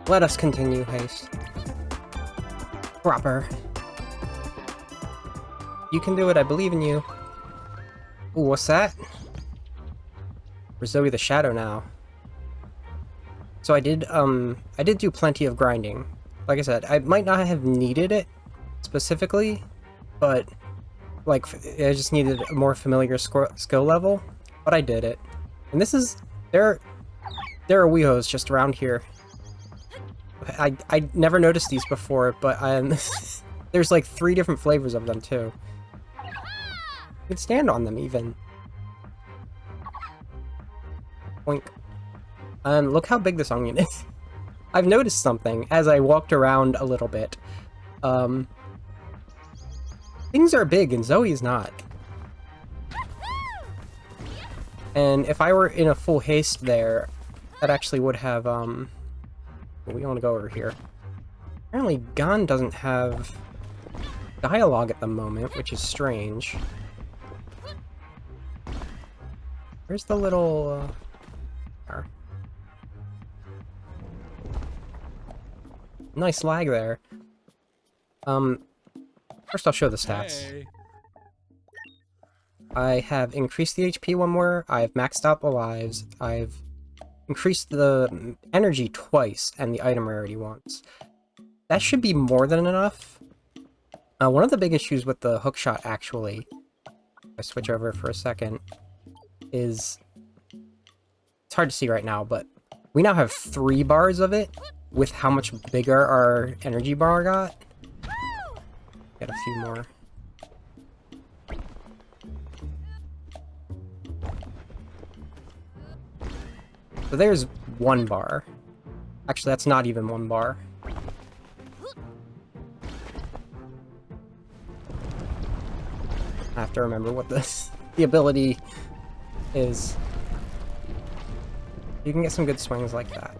Let us continue, Haste. Proper. You can do it, I believe in you. Ooh, what's that? We're Zoe the Shadow now. So I did do plenty of grinding. Like I said, I might not have needed it specifically, but like I just needed a more familiar skill level. But I did it, and this is there are weehos just around here. I never noticed these before, but there's like 3 different flavors of them too. You can stand on them even. Boink. Look how big this onion is. I've noticed something as I walked around a little bit. Things are big and Zoe's not. And if I were in a full haste there, that actually would have, we want to go over here. Apparently Gon doesn't have dialogue at the moment, which is strange. Where's the little, nice lag there. First I'll show the stats. Hey. I have increased the HP one more, I've maxed out the lives, I've increased the energy twice, and the item rarity once. That should be more than enough. One of the big issues with the hookshot, actually, if I switch over for a second, is... It's hard to see right now, but we now have 3 bars of it, with how much bigger our energy bar got. Get a few more. So there's 1 bar. Actually, that's not even 1 bar. I have to remember what the ability is. You can get some good swings like that.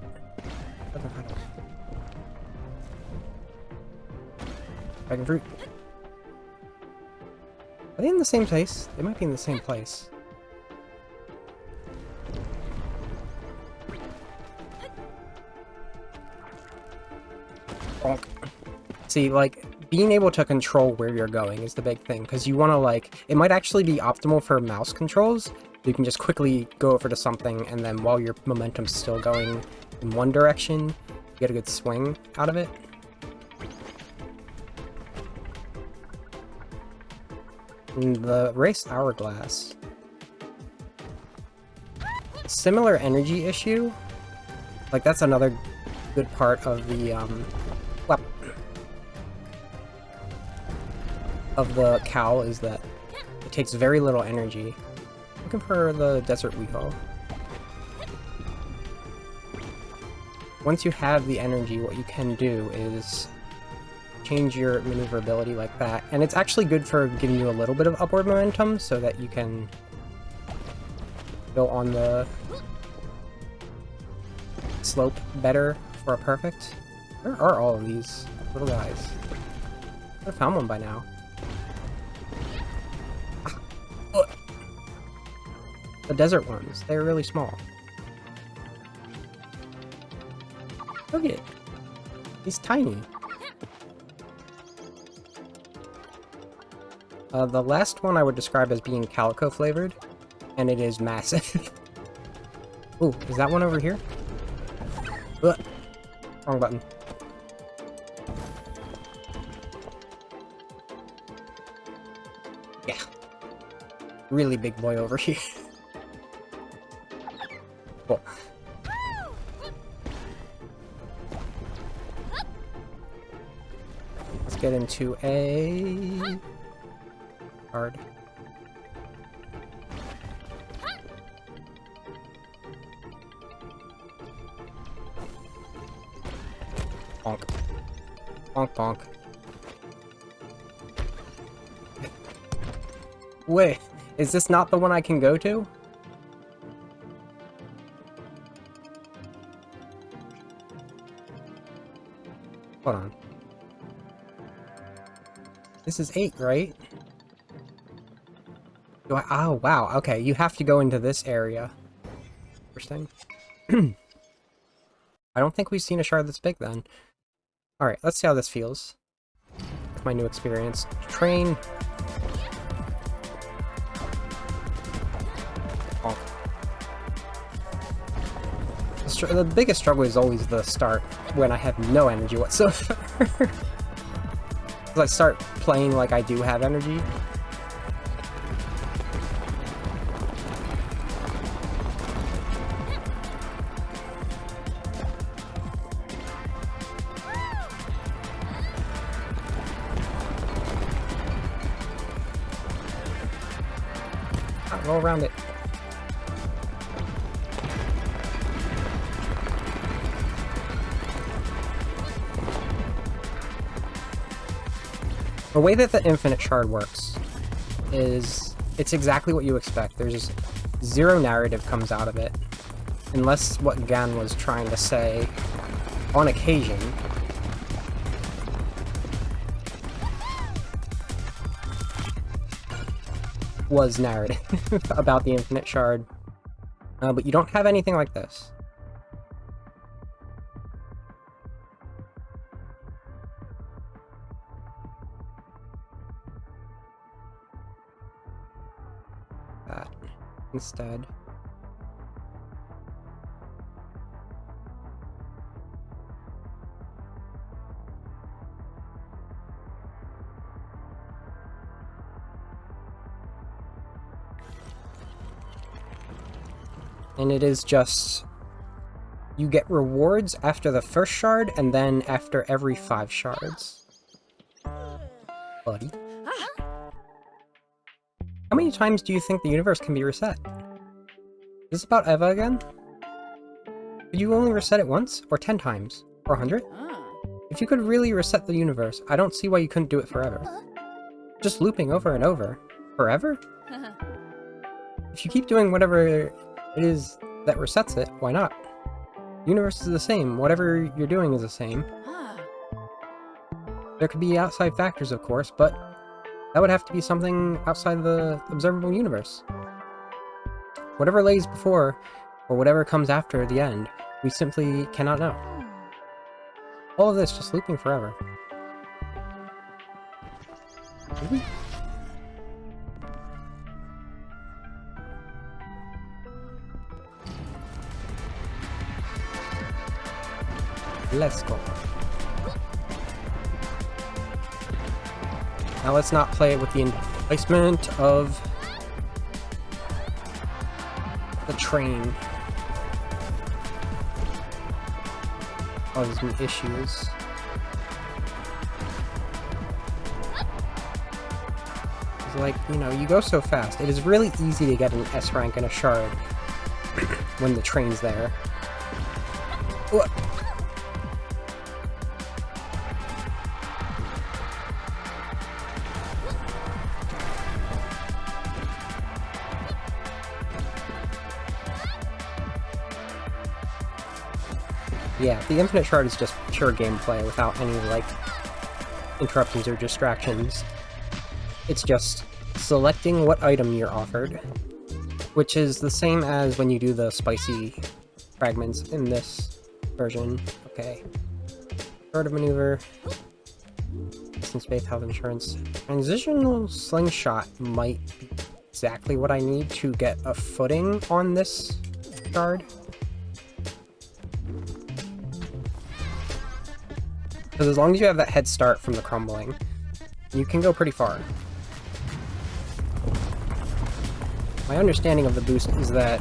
Dragon fruit. Are they in the same place? They might be in the same place. Bonk. See, like, being able to control where you're going is the big thing, because you want to, like, it might actually be optimal for mouse controls. You can just quickly go over to something, and then while your momentum's still going in one direction, you get a good swing out of it. And the race hourglass. Similar energy issue. Like, that's another good part of the, of the cowl, is that it takes very little energy. Looking for the desert weevil. Once you have the energy, what you can do is change your maneuverability like that, and it's actually good for giving you a little bit of upward momentum so that you can go on the slope better for a perfect. Where are all of these little guys? I could have found one by now. The desert ones, they're really small. Look at it. He's tiny. The last one I would describe as being calico flavored, and it is massive. Ooh, is that one over here? Ugh. Wrong button. Yeah. Really big boy over here. Cool. Let's get into a card. Bonk. Bonk bonk. Wait, is this not the one I can go to? Hold on. This is 8, right? Do I? Oh, wow. Okay, you have to go into this area. First thing. I don't think we've seen a shard that's big then. Alright, let's see how this feels. With my new experience. Train. Oh. The biggest struggle is always the start, when I have no energy whatsoever. As I start playing like I do have energy. Roll around it. The way that the infinite shard works is it's exactly what you expect. There's zero narrative comes out of it. Unless what Gan was trying to say on occasion was narrative about the infinite shard. But you don't have anything like this. That instead. And it is just, you get rewards after the first shard, and then after every 5 shards. Buddy. How many times do you think the universe can be reset? Is this about Eva again? Did you only reset it once? Or 10 times? Or 100? If you could really reset the universe, I don't see why you couldn't do it forever. Just looping over and over. Forever? If you keep doing whatever it is that resets it, why not? The universe is the same. Whatever you're doing is the same. There could be outside factors, of course, but that would have to be something outside the observable universe. Whatever lays before, or whatever comes after the end, we simply cannot know. All of this just looping forever. Let's go. Now let's not play with the enticement of the train. Causes me issues. It's like, you know, you go so fast. It is really easy to get an S rank in a shard when the train's there. What? Yeah, the infinite shard is just pure gameplay without any, like, interruptions or distractions. It's just selecting what item you're offered, which is the same as when you do the spicy fragments in this version. Okay. Shard of maneuver. Distance, faith, health, insurance. Transitional slingshot might be exactly what I need to get a footing on this shard. Because as long as you have that head start from the crumbling, you can go pretty far. My understanding of the boost is that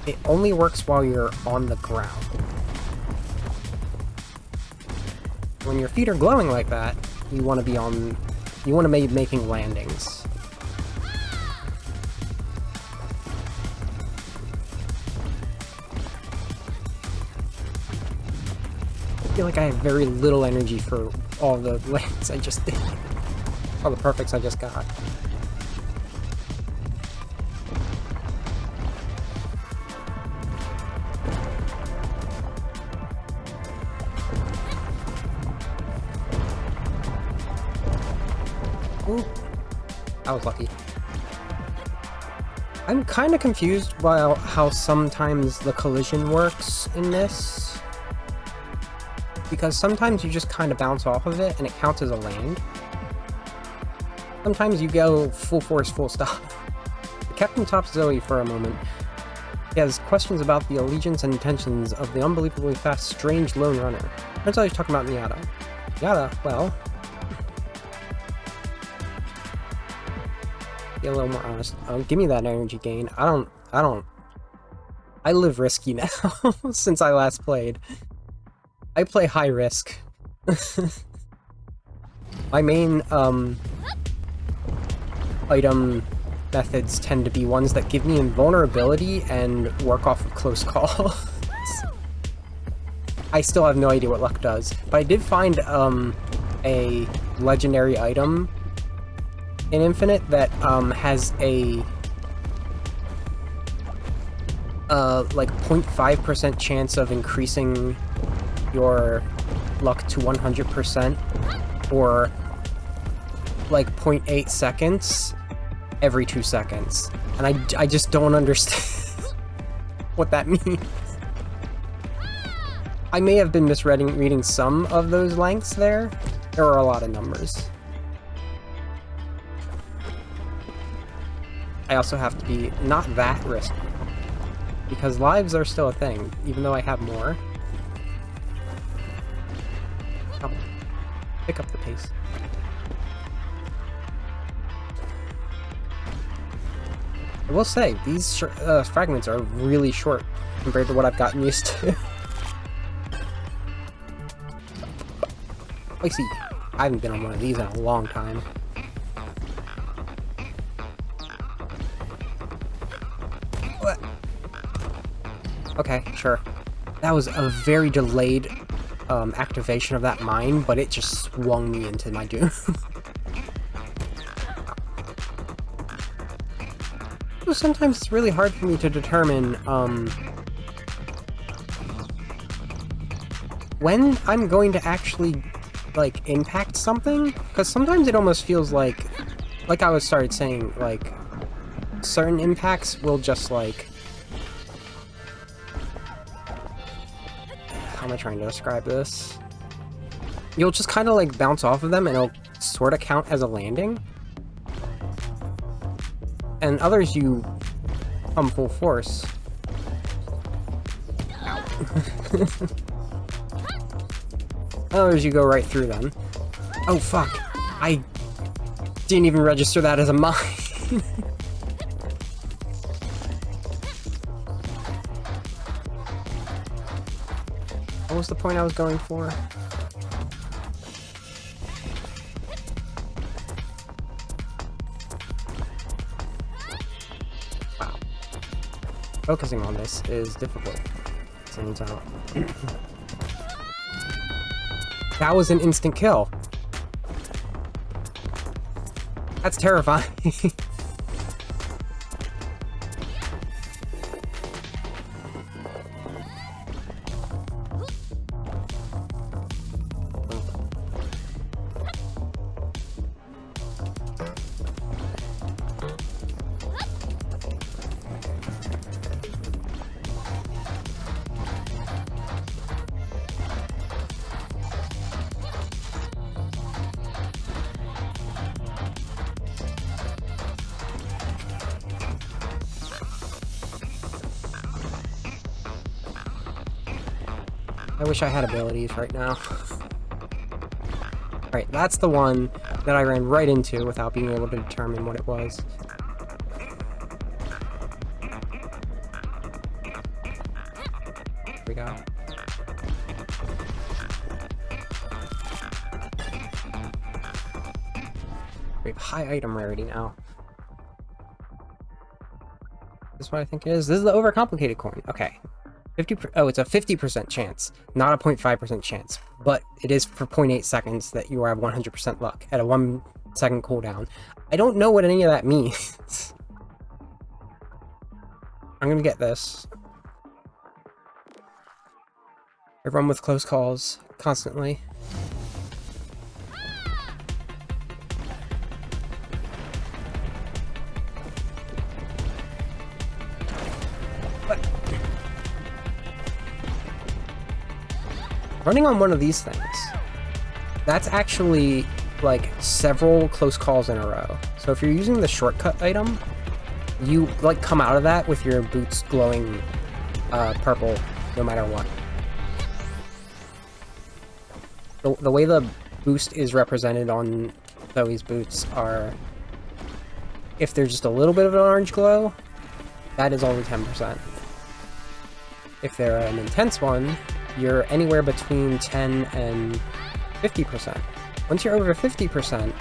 it only works while you're on the ground. When your feet are glowing like that, you want to be on... you want to be making landings. I feel like I have very little energy for all the lands I just did. All the perfects I just got. Ooh. I was lucky. I'm kind of confused by how sometimes the collision works in this. Because sometimes you just kind of bounce off of it and it counts as a land. Sometimes you go full force, full stop. The captain tops Zoe for a moment. He has questions about the allegiance and intentions of the unbelievably fast, strange lone runner. Turns out he's talking about Miata. Miata, well... Be a little more honest. Give me that energy gain. I live risky now, since I last played. I play high risk. My main, item methods tend to be ones that give me invulnerability and work off of close calls. I still have no idea what luck does, but I did find, a legendary item in Infinite that, has a, like 0.5% chance of increasing your luck to 100%, or like 0.8 seconds every 2 seconds. And I just don't understand what that means. I may have been reading some of those lengths there. There are a lot of numbers. I also have to be not that risky, because lives are still a thing, even though I have more. I'll pick up the pace. I will say, these fragments are really short compared to what I've gotten used to. I see, I haven't been on one of these in a long time. What? Okay, sure. That was a very delayed activation of that mine, but it just swung me into my doom. So sometimes it's really hard for me to determine when I'm going to actually like impact something, because sometimes it almost feels like I started saying, like certain impacts will just like, how am I trying to describe this? You'll just kind of like bounce off of them and it'll sort of count as a landing. And others you come full force. Ow. Others you go right through them. Oh fuck! I didn't even register that as a mine. What was the point I was going for? Wow. Focusing on this is difficult. Turns out. That was an instant kill. That's terrifying. I wish I had abilities right now. Alright, that's the one that I ran right into without being able to determine what it was. Here we go. We have high item rarity now. This is what I think it is. This is the overcomplicated coin. Okay. Oh, it's a 50% chance, not a 0.5% chance, but it is for 0.8 seconds that you have 100% luck at a 1 second cooldown. I don't know what any of that means. I'm gonna get this. I run with close calls constantly. running on one of these things, that's actually like several close calls in a row. So if you're using the shortcut item, you like come out of that with your boots glowing purple no matter what. The way the boost is represented on Zoe's boots are, if there's just a little bit of an orange glow, that is only 10%. If they're an intense one, you're anywhere between 10 and 50%. Once you're over 50%,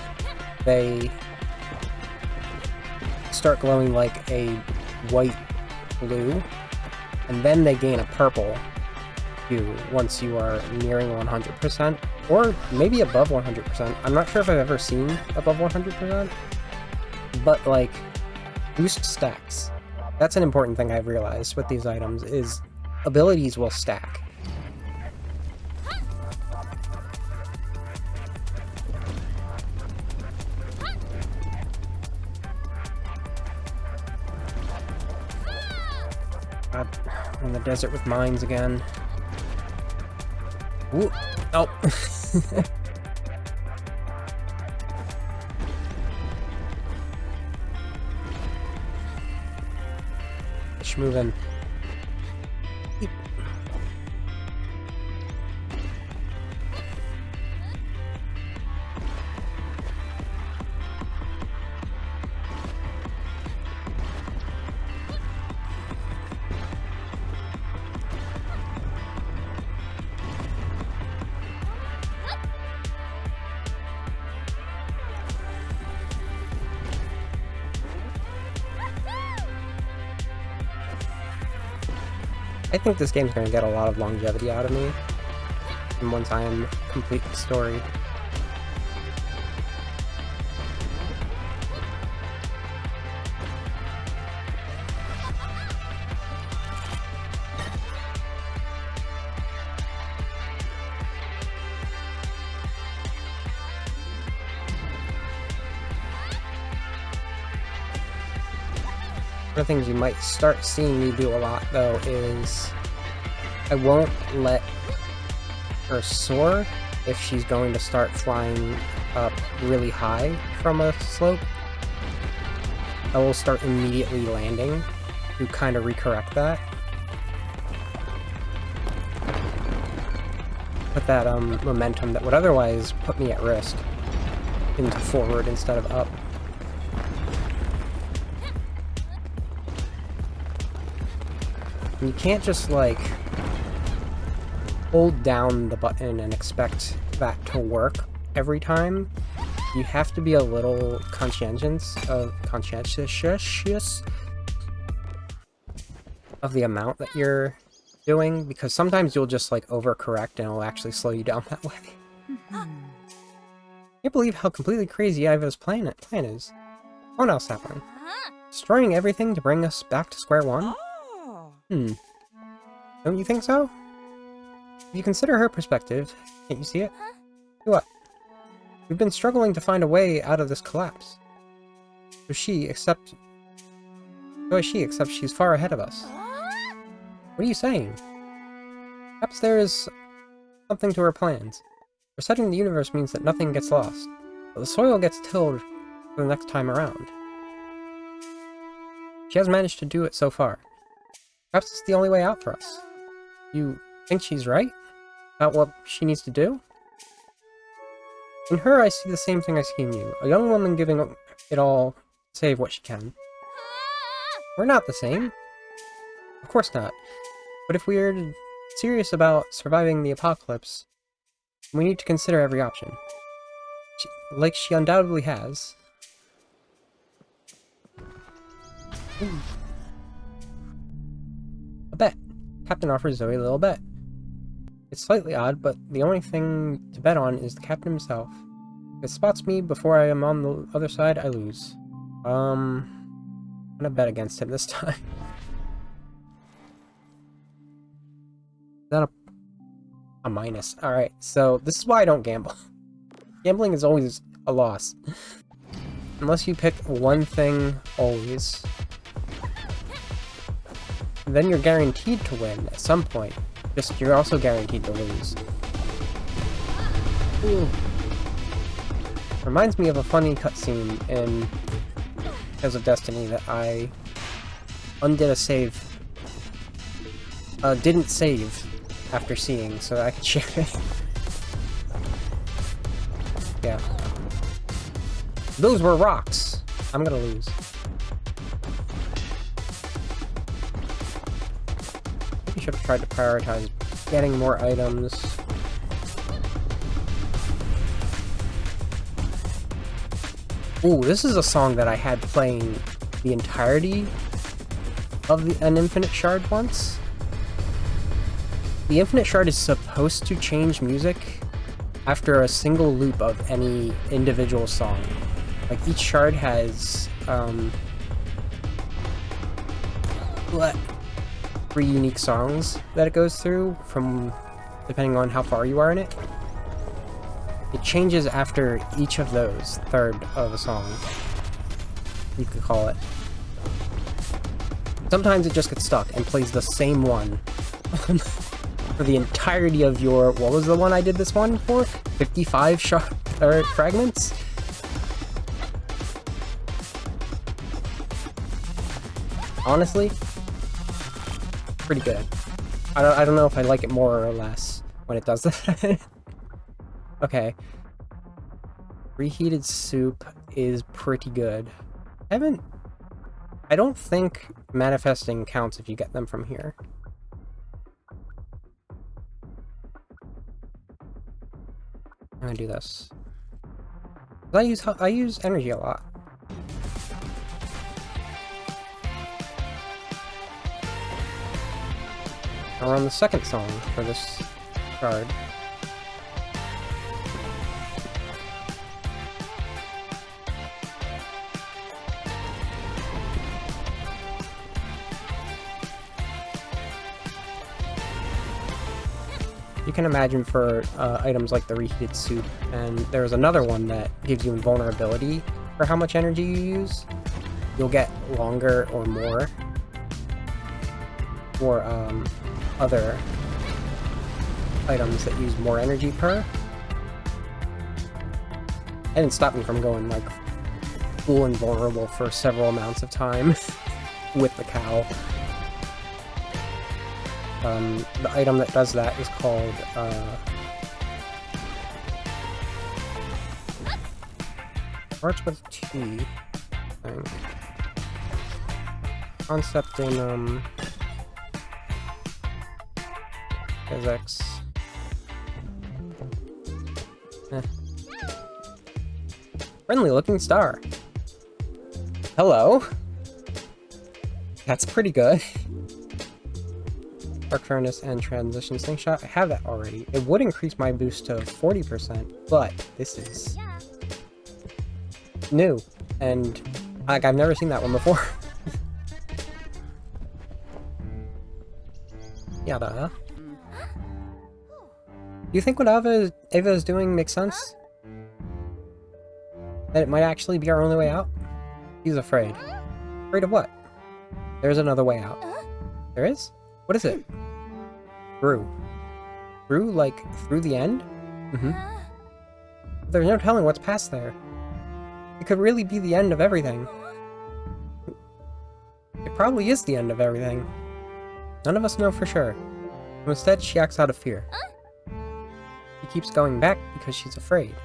they start glowing like a white blue, and then they gain a purple hue once you are nearing 100%, or maybe above 100%. I'm not sure if I've ever seen above 100%, but like, boost stacks. That's an important thing I've realized with these items, is abilities will stack. God, I'm in the desert with mines again. Ooh, oh. Just moving. I think this game's going to get a lot of longevity out of me, and once I complete the story. One of the things you might start seeing me do a lot, though, is I won't let her soar if she's going to start flying up really high from a slope. I will start immediately landing to kind of recorrect that. Put that momentum that would otherwise put me at risk into forward instead of up. You can't just, like, hold down the button and expect that to work every time. You have to be a little conscientious of the amount that you're doing, because sometimes you'll just, like, overcorrect and it'll actually slow you down that way. I can't believe how completely crazy Iva's plan is. What else happened? Destroying everything to bring us back to square one? Don't you think so? If you consider her perspective, can't you see it? What? We've been struggling to find a way out of this collapse. So is she, except she's far ahead of us. What are you saying? Perhaps there is something to her plans. Resetting the universe means that nothing gets lost, but the soil gets tilled for the next time around. She has managed to do it so far. Perhaps it's the only way out for us. You think she's right? About what she needs to do? In her, I see the same thing I see in you. A young woman giving it all to save what she can. We're not the same. Of course not. But if we're serious about surviving the apocalypse, we need to consider every option. Like she undoubtedly has. Ooh. A bet. Captain offers Zoe a little bet. It's slightly odd, but the only thing to bet on is the captain himself. If it spots me before I am on the other side, I lose. I'm gonna bet against him this time. Is that a minus? Alright, so this is why I don't gamble. Gambling is always a loss. Unless you pick one thing always. Then you're guaranteed to win at some point. Just, you're also guaranteed to lose. Ooh. Reminds me of a funny cutscene in Tales of Destiny that I undid a save. Didn't save after seeing, so I could share it. Yeah. Those were rocks! I'm gonna lose. Maybe should have tried to prioritize getting more items. Ooh, this is a song that I had playing the entirety of an Infinite Shard once. The Infinite Shard is supposed to change music after a single loop of any individual song. Like, each shard has, 3 unique songs that it goes through, depending on how far you are in it. It changes after each of those, third of a song, you could call it. Sometimes it just gets stuck and plays the same one for the entirety of your... What was the one I did this one for? 55 fragments? Honestly, pretty good. I don't know if I like it more or less when it does that. Okay. Reheated soup is pretty good. I don't think manifesting counts if you get them from here. I'm gonna do this. I use energy a lot. Now we're on the second song for this card. You can imagine for items like the reheated soup, and there's another one that gives you invulnerability for how much energy you use. You'll get longer or more for other items that use more energy per. And didn't stop me from going like full invulnerable for several amounts of time with the cow. The item that does that is called, starts with T, I think. Concept in, physics. Friendly looking star. Hello? That's pretty good. Arc Furnace and Transition Slingshot. I have that already. It would increase my boost to 40%, but this is new, and like I've never seen that one before. Yada. Do you think what Ava is doing makes sense? That it might actually be our only way out? He's afraid. Afraid of what? There's another way out. There is? What is it? Through. Through, like, through the end? Mm-hmm. There's no telling what's past there. It could really be the end of everything. It probably is the end of everything. None of us know for sure. Instead, she acts out of fear. She keeps going back because she's afraid.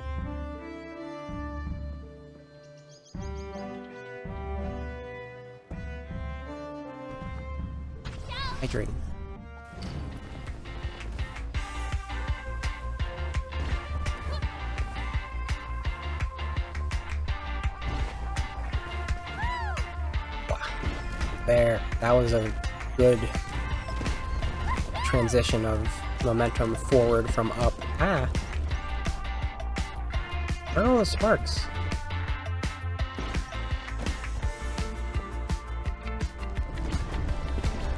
Hydrating. There, that was a good transition of momentum forward from up. Ah! Where are all the sparks?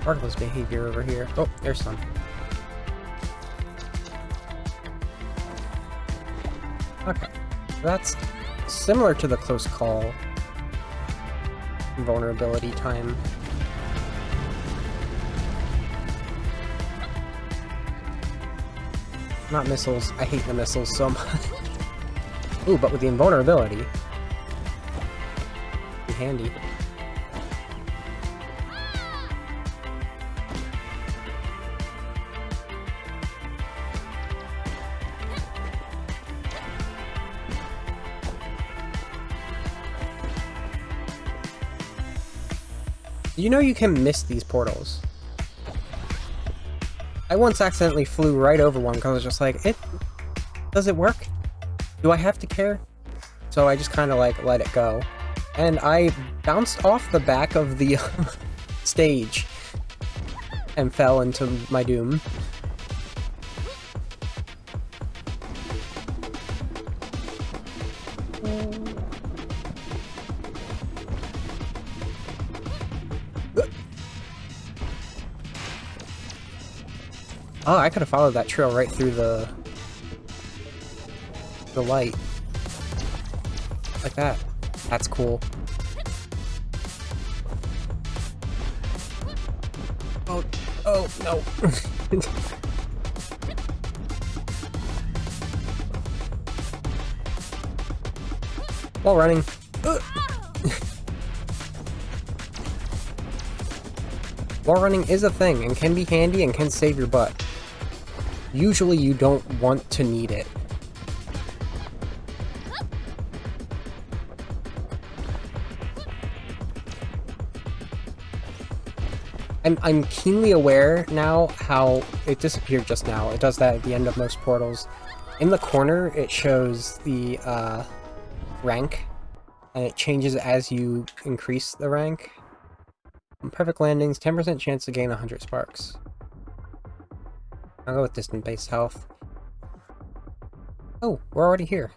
Sparkless behavior over here. Oh, there's some. Okay, that's similar to the close call vulnerability time. Not missiles. I hate the missiles so much. Ooh, but with the invulnerability. Be handy. You know you can miss these portals. I once accidentally flew right over one because I was just like, does it work? Do I have to care? So I just kind of like let it go. And I bounced off the back of the stage and fell into my doom. Oh, I could have followed that trail right through the light. Like that. That's cool. Oh, no. While running. Wall running is a thing and can be handy and can save your butt. Usually you don't want to need it. I'm keenly aware now how it disappeared just now. It does that at the end of most portals. In the corner, it shows the rank, and it changes as you increase the rank. On perfect landings, 10% chance to gain 100 sparks. I'll go with distant-based health. Oh, we're already here.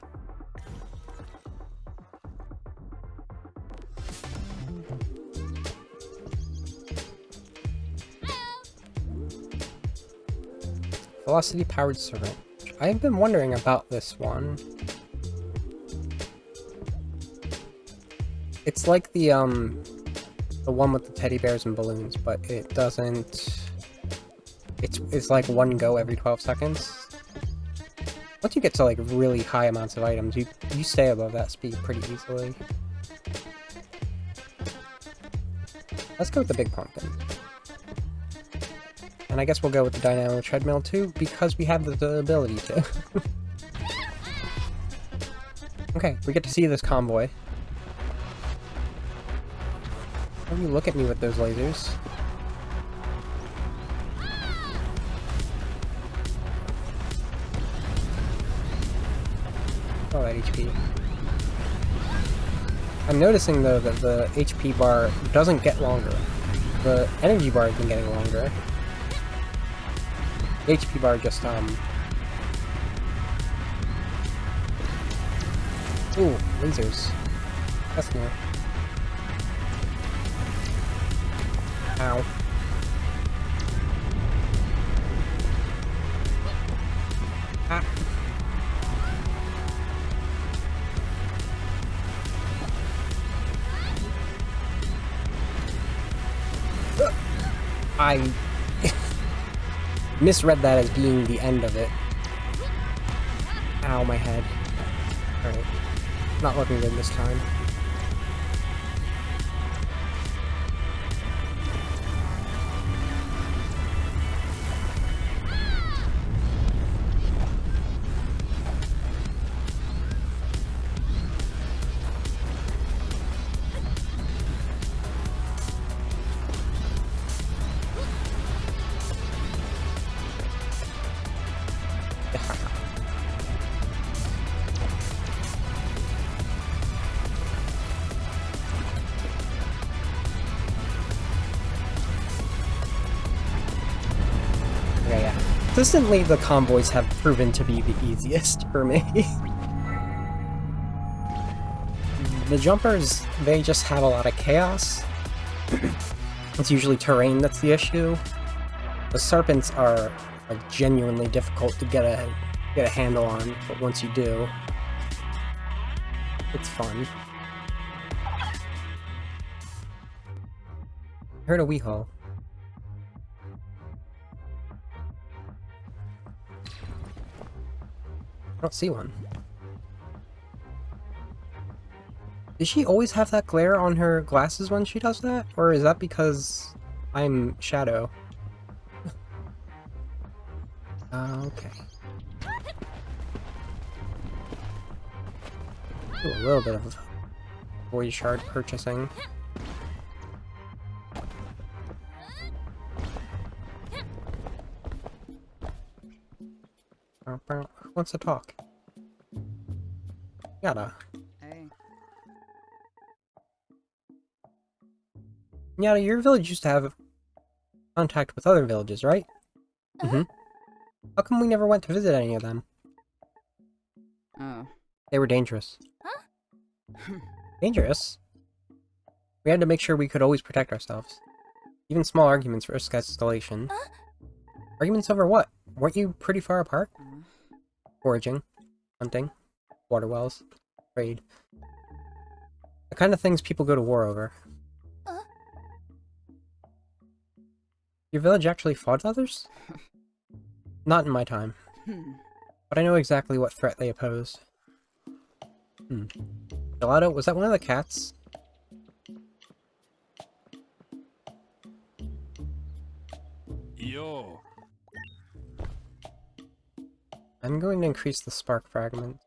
Velocity-powered syringe. I've been wondering about this one. It's like the one with the teddy bears and balloons, but it doesn't... It's like one go every 12 seconds. Once you get to like really high amounts of items, you stay above that speed pretty easily. Let's go with the big pumpkin. And I guess we'll go with the dynamo treadmill too, because we have the ability to. Okay, we get to see this convoy. Don't you look at me with those lasers. Oh, that HP. I'm noticing though that the HP bar doesn't get longer. The energy bar has been getting longer. The HP bar just, Ooh, lasers. That's new. Ow. Ah. I misread that as being the end of it. Ow, my head. Alright. Not looking good this time. Consistently, the convoys have proven to be the easiest for me. The jumpers, they just have a lot of chaos. It's usually terrain that's the issue. The serpents are like, genuinely difficult to get a handle on, but once you do, it's fun. I heard a I don't see one. Does she always have that glare on her glasses when she does that? Or is that because I'm Shadow? Okay. Do a little bit of void shard purchasing. Who wants to talk? Yada. Hey. Yada, your village used to have contact with other villages, right? Mm-hmm. How come we never went to visit any of them? Oh. They were dangerous. Dangerous? We had to make sure we could always protect ourselves. Even small arguments risk escalation. Arguments over what? Weren't you pretty far apart? Foraging, hunting, water wells, trade. The kind of things people go to war over. Your village actually fought others? Not in my time. But I know exactly what threat they opposed. Gelato, was that one of the cats? Yo. I'm going to increase the spark fragment.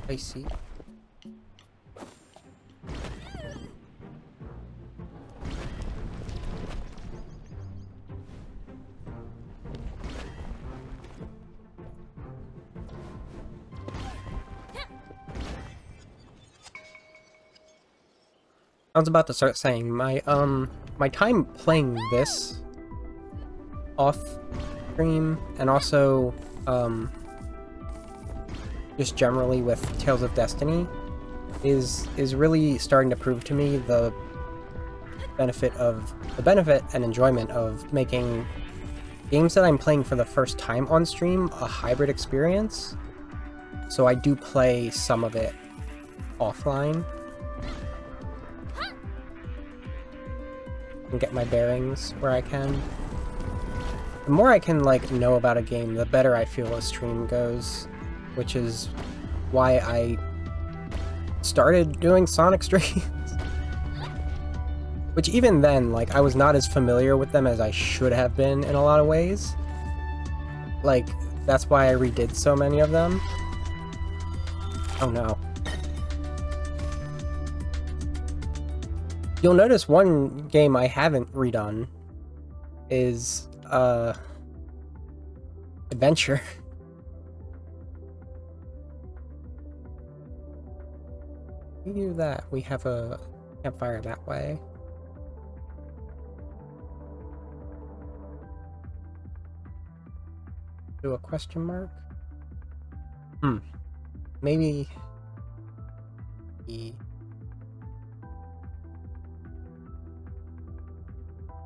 I see. I was about to start saying, my time playing this off stream, and also, just generally with Tales of Destiny, is really starting to prove to me the benefit and enjoyment of making games that I'm playing for the first time on stream a hybrid experience. So I do play some of it offline and get my bearings where I can. The more I can, like, know about a game, the better I feel a stream goes, which is why I started doing Sonic streams. Which even then, like, I was not as familiar with them as I should have been in a lot of ways. Like, that's why I redid so many of them. Oh no. You'll notice one game I haven't redone is, Adventure. We do that. We have a campfire that way. Do a question mark? Maybe...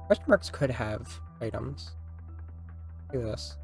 Question marks could have items. Look at this.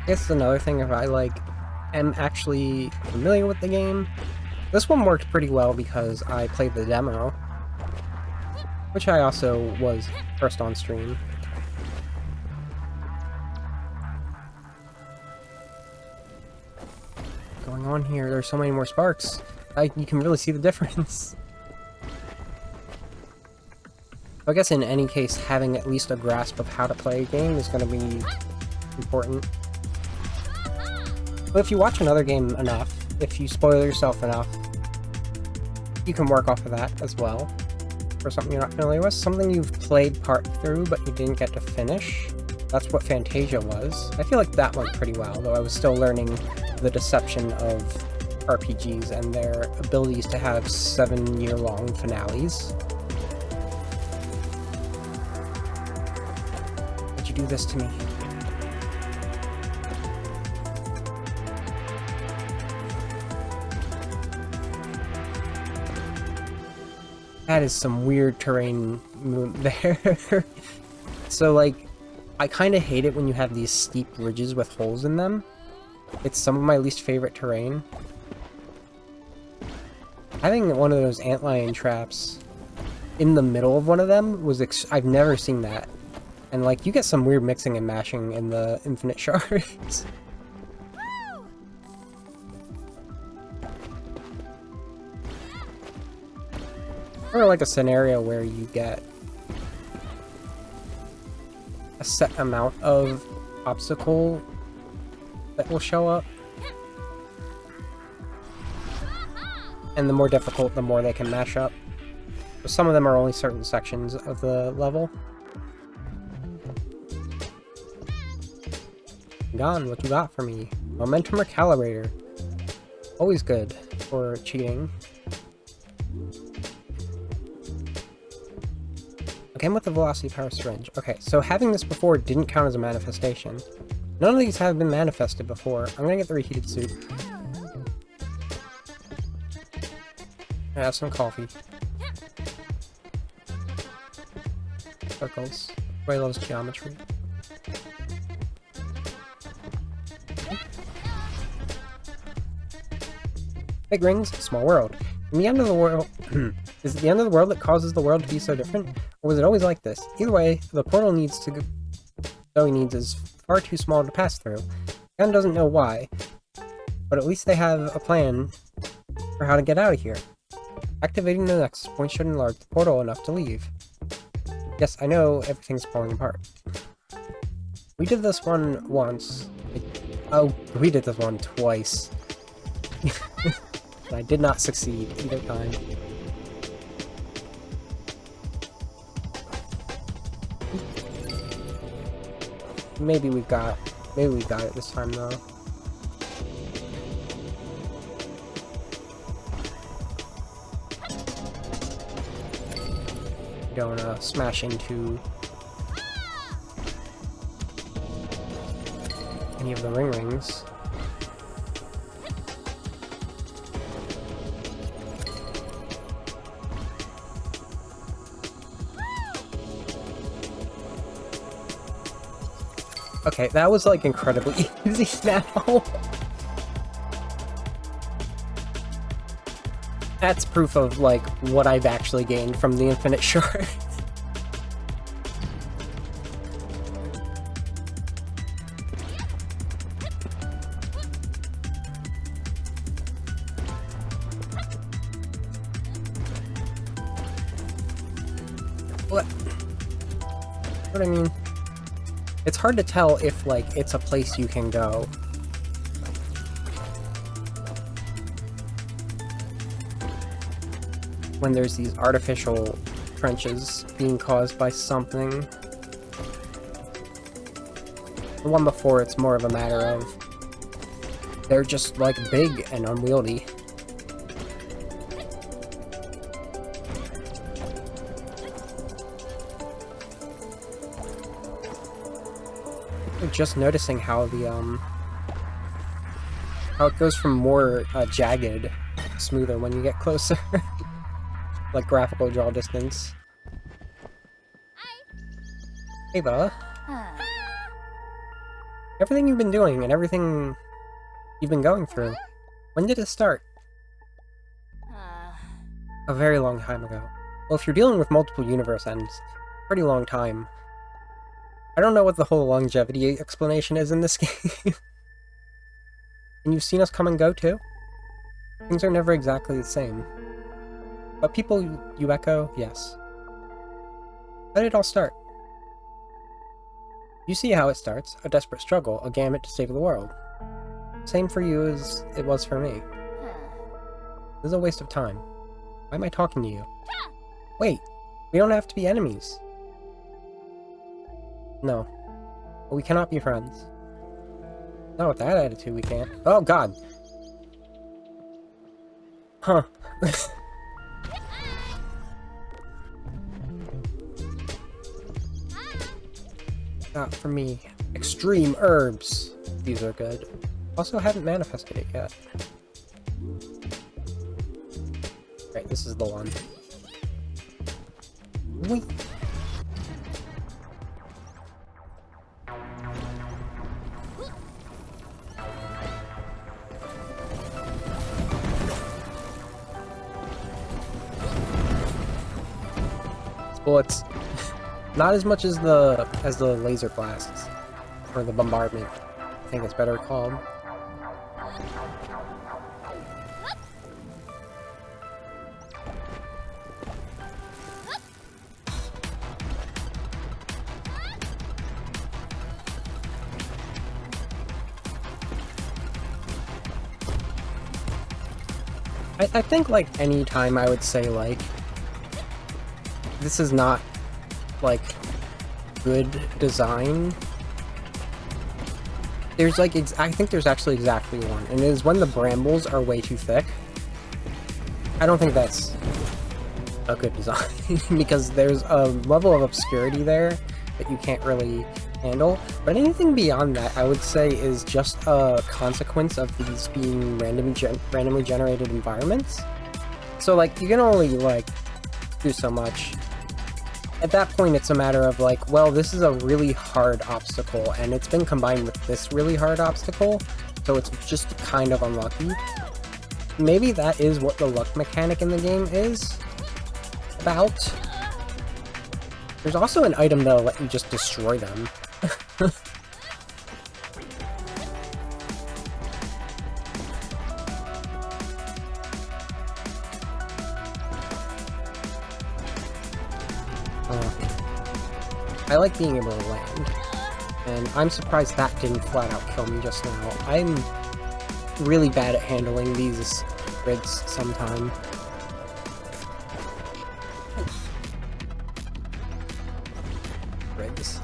I guess another thing, if I, like, am actually familiar with the game, this one worked pretty well because I played the demo, which I also was first on stream. What's going on here? There's so many more sparks. You can really see the difference. I guess in any case, having at least a grasp of how to play a game is going to be important. But if you watch another game enough, if you spoil yourself enough, you can work off of that as well. For something you're not familiar with, something you've played part through but you didn't get to finish. That's what Fantasia was. I feel like that went pretty well, though I was still learning the deception of RPGs and their abilities to have 7-year-long finales. Why'd you do this to me? That is some weird terrain there. So, like, I kind of hate it when you have these steep ridges with holes in them. It's some of my least favorite terrain. Having one of those antlion traps in the middle of one of them was I've never seen that. And, like, you get some weird mixing and mashing in the infinite shards. Or like a scenario where you get a set amount of obstacle that will show up. And the more difficult, the more they can mash up. But some of them are only certain sections of the level. Gone, what you got for me? Momentum Recalibrator. Always good for cheating. Again with the Velocity Power Syringe. Okay, so having this before didn't count as a manifestation. None of these have been manifested before. I'm gonna get the reheated soup. I have some coffee. Circles. Ray loves geometry. Big rings, small world. In the end of the world... Is it the end of the world that causes the world to be so different? Or was it always like this? Either way, the portal needs to go... Zoe needs is far too small to pass through. Gun doesn't know why, but at least they have a plan for how to get out of here. Activating the nexus point should enlarge the portal enough to leave. Yes, I know everything's falling apart. We did this one once. Oh, we did this one twice. And I did not succeed either time. Maybe we got it this time though. Don't smash into any of the rings. Okay, that was like incredibly easy now. That's proof of like what I've actually gained from the infinite shard. What I mean? It's hard to tell if, like, it's a place you can go. When there's these artificial trenches being caused by something. The one before, it's more of a matter of... they're just, like, big and unwieldy. Just noticing how the how it goes from more jagged, smoother when you get closer, like graphical draw distance. Ava, everything you've been doing and everything you've been going through, when did it start? A very long time ago. Well, if you're dealing with multiple universe ends, pretty long time. I don't know what the whole longevity explanation is in this game. And you've seen us come and go too? Things are never exactly the same. But people you echo, yes. How did it all start? You see how it starts, a desperate struggle, a gamut to save the world. Same for you as it was for me. This is a waste of time. Why am I talking to you? Wait, we don't have to be enemies. No. But we cannot be friends. Not with that attitude, we can't. Oh, God. Huh. Not for me. Extreme herbs. These are good. Also haven't manifested it yet. Right, this is the one. Wait. Bullets. Not as much as the laser blasts. Or the bombardment. I think it's better called. I think, like, any time I would say, like, this is not, like, good design. There's, like, I think there's actually exactly one, and it is when the brambles are way too thick. I don't think that's a good design, because there's a level of obscurity there that you can't really handle. But anything beyond that, I would say, is just a consequence of these being randomly generated environments. So, like, you can only, like, do so much. At that point, it's a matter of, like, well, this is a really hard obstacle, and it's been combined with this really hard obstacle, so it's just kind of unlucky. Maybe that is what the luck mechanic in the game is about. There's also an item that'll let you just destroy them. I like being able to land, and I'm surprised that didn't flat out kill me just now. I'm really bad at handling these grids sometimes. Grids.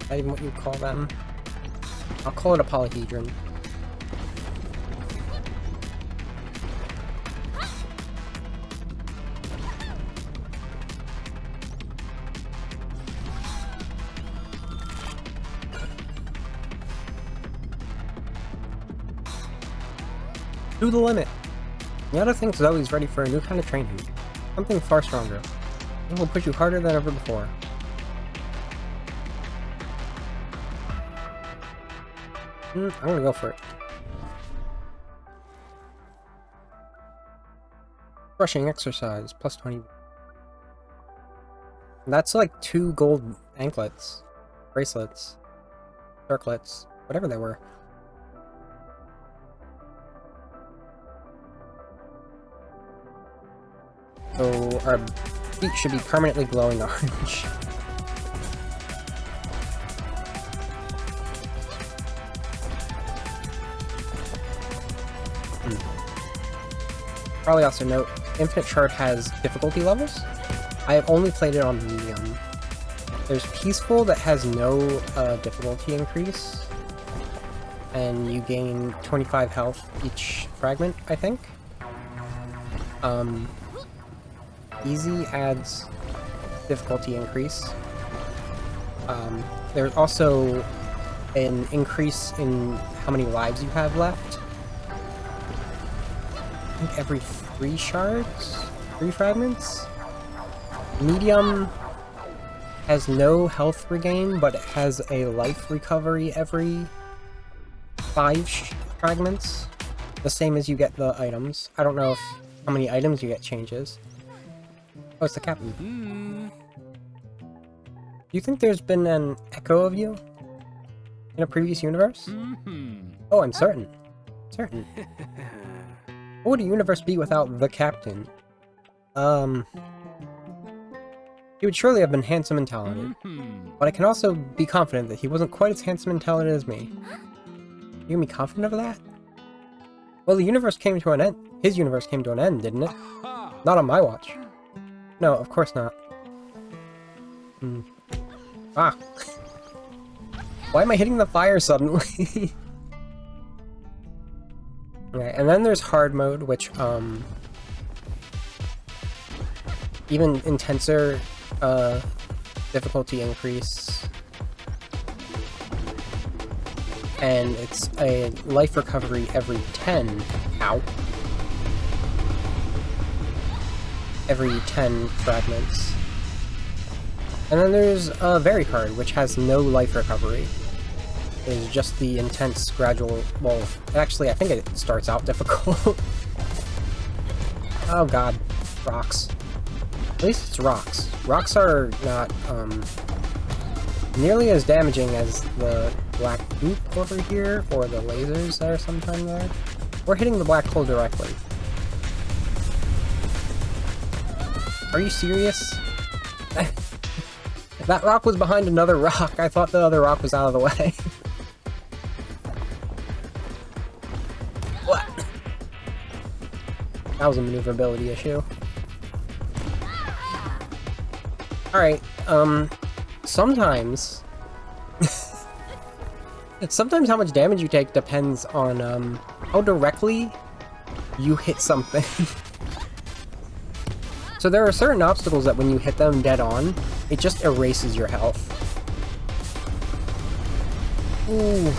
Not even what you call them. I'll call it a polyhedron. To the limit. The other thing is always ready for a new kind of training. Something far stronger. It will push you harder than ever before. I'm gonna go for it. Brushing exercise, plus 20. That's like 2 gold anklets. Bracelets. Circlets. Whatever they were. So our feet should be permanently glowing orange. Probably also note, Infinite Shard has difficulty levels. I have only played it on medium. There's Peaceful that has no difficulty increase, and you gain 25 health each fragment, I think. Easy adds difficulty increase. There's also an increase in how many lives you have left. I think every 3 shards? 3 fragments? Medium has no health regain, but it has a life recovery every 5 fragments. The same as you get the items. I don't know if how many items you get changes. Oh, it's the captain. Do you think there's been an echo of you in a previous universe? Oh, I'm certain. Certain. What would a universe be without the captain? He would surely have been handsome and talented. But I can also be confident that he wasn't quite as handsome and talented as me. You can be confident of that? Well, the universe came to an end. His universe came to an end, didn't it? Not on my watch. No, of course not. Ah. Why am I hitting the fire suddenly? Alright, and then there's hard mode, which, even intenser, difficulty increase. And it's a life recovery every 10. Ow. Every 10 fragments. And then there's very hard, which has no life recovery. It's just the intense gradual, well, actually I think it starts out difficult. Oh god, rocks. At least it's rocks. Rocks are not nearly as damaging as the black goop over here, or the lasers that are sometimes there. We're hitting the black hole directly. Are you serious? That rock was behind another rock. I thought the other rock was out of the way. What? That was a maneuverability issue. Alright, sometimes... sometimes how much damage you take depends on, how directly you hit something. So there are certain obstacles that when you hit them dead on, it just erases your health. Ooh.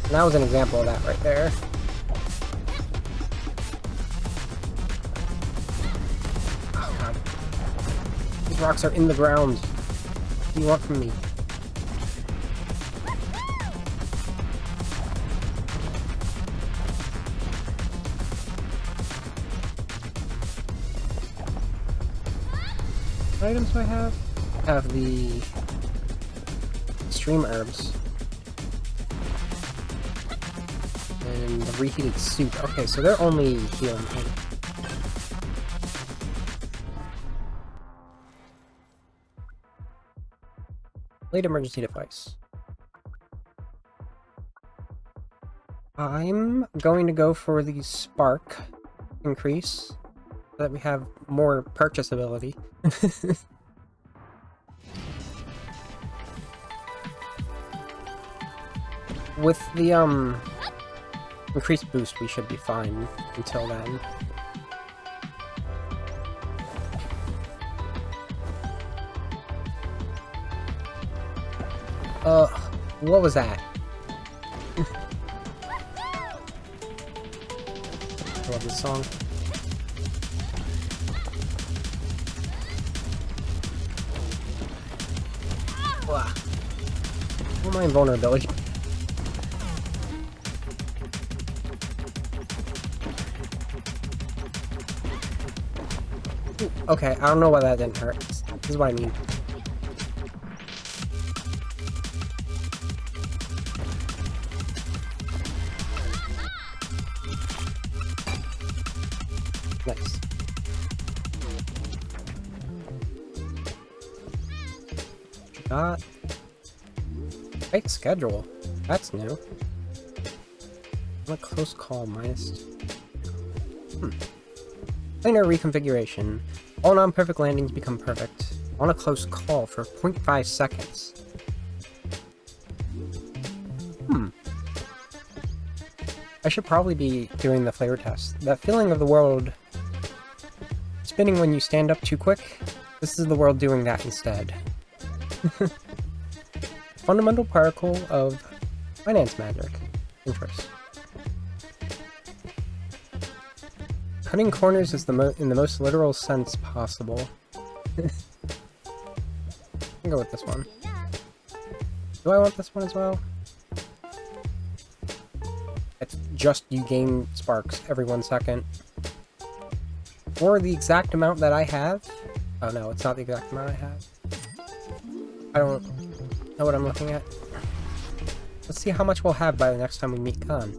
And that was an example of that right there. Oh god. These rocks are in the ground. What do you want from me? What items do I have? I have the extreme herbs. And the reheated soup. Okay, so they're only healing him. Late emergency device. I'm going to go for the spark increase so that we have more purchasability. With the increased boost, we should be fine until then. What was that? I love this song. Wow. Oh, my invulnerability. Ooh, okay, I don't know why that didn't hurt. This is what I mean. Nice. Got great schedule. That's new. On a close call minus. Planar reconfiguration. All non-perfect landings become perfect. On a close call for 0.5 seconds. I should probably be doing the flavor test. That feeling of the world spinning when you stand up too quick, this is the world doing that instead. Fundamental particle of finance magic. Interest. Cutting corners is in the most literal sense possible. I'll go with this one. Do I want this one as well? It's just you gain sparks every 1 second. Or the exact amount that I have. Oh no, it's not the exact amount I have. I don't know what I'm looking at. Let's see how much we'll have by the next time we meet Khan.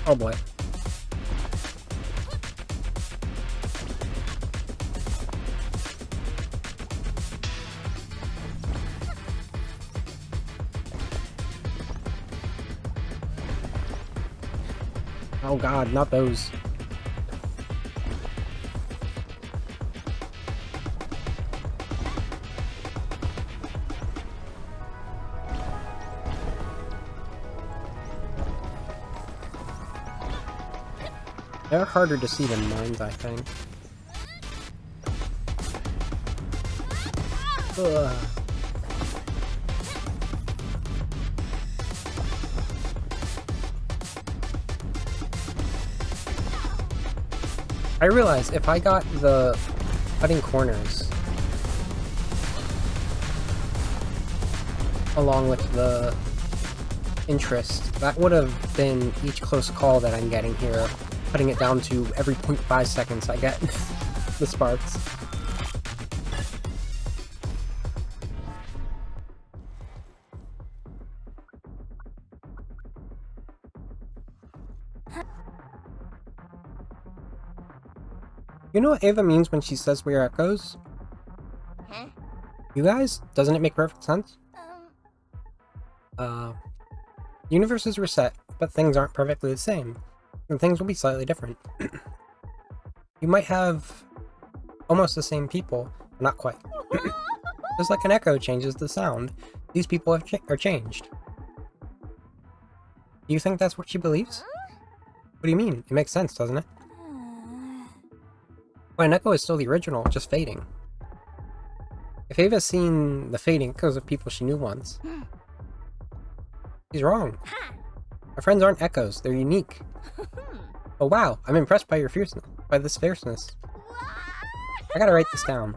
Oh boy. Oh god, not those. They're harder to see than mines, I think. Ugh. I realize if I got the cutting corners along with the interest, that would have been each close call that I'm getting here, cutting it down to every 0.5 seconds I get the sparks. You know what Ava means when she says we are echoes? Huh? You guys? Doesn't it make perfect sense? Universes reset, but things aren't perfectly the same, and things will be slightly different. You might have almost the same people, but not quite. Just like an echo changes the sound, these people are changed. Do you think that's what she believes? What do you mean? It makes sense, doesn't it? Well, an echo is still the original, just fading. If Ava's seen the fading echoes of people she knew once, she's wrong. Our friends aren't echoes, they're unique. Oh wow, I'm impressed by your fierceness. By this fierceness. I gotta write this down.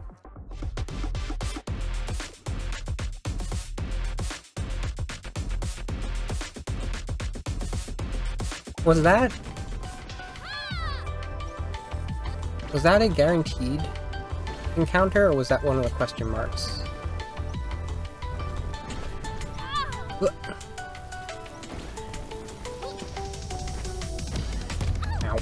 Was that a guaranteed encounter, or was that one of the question marks? Ow.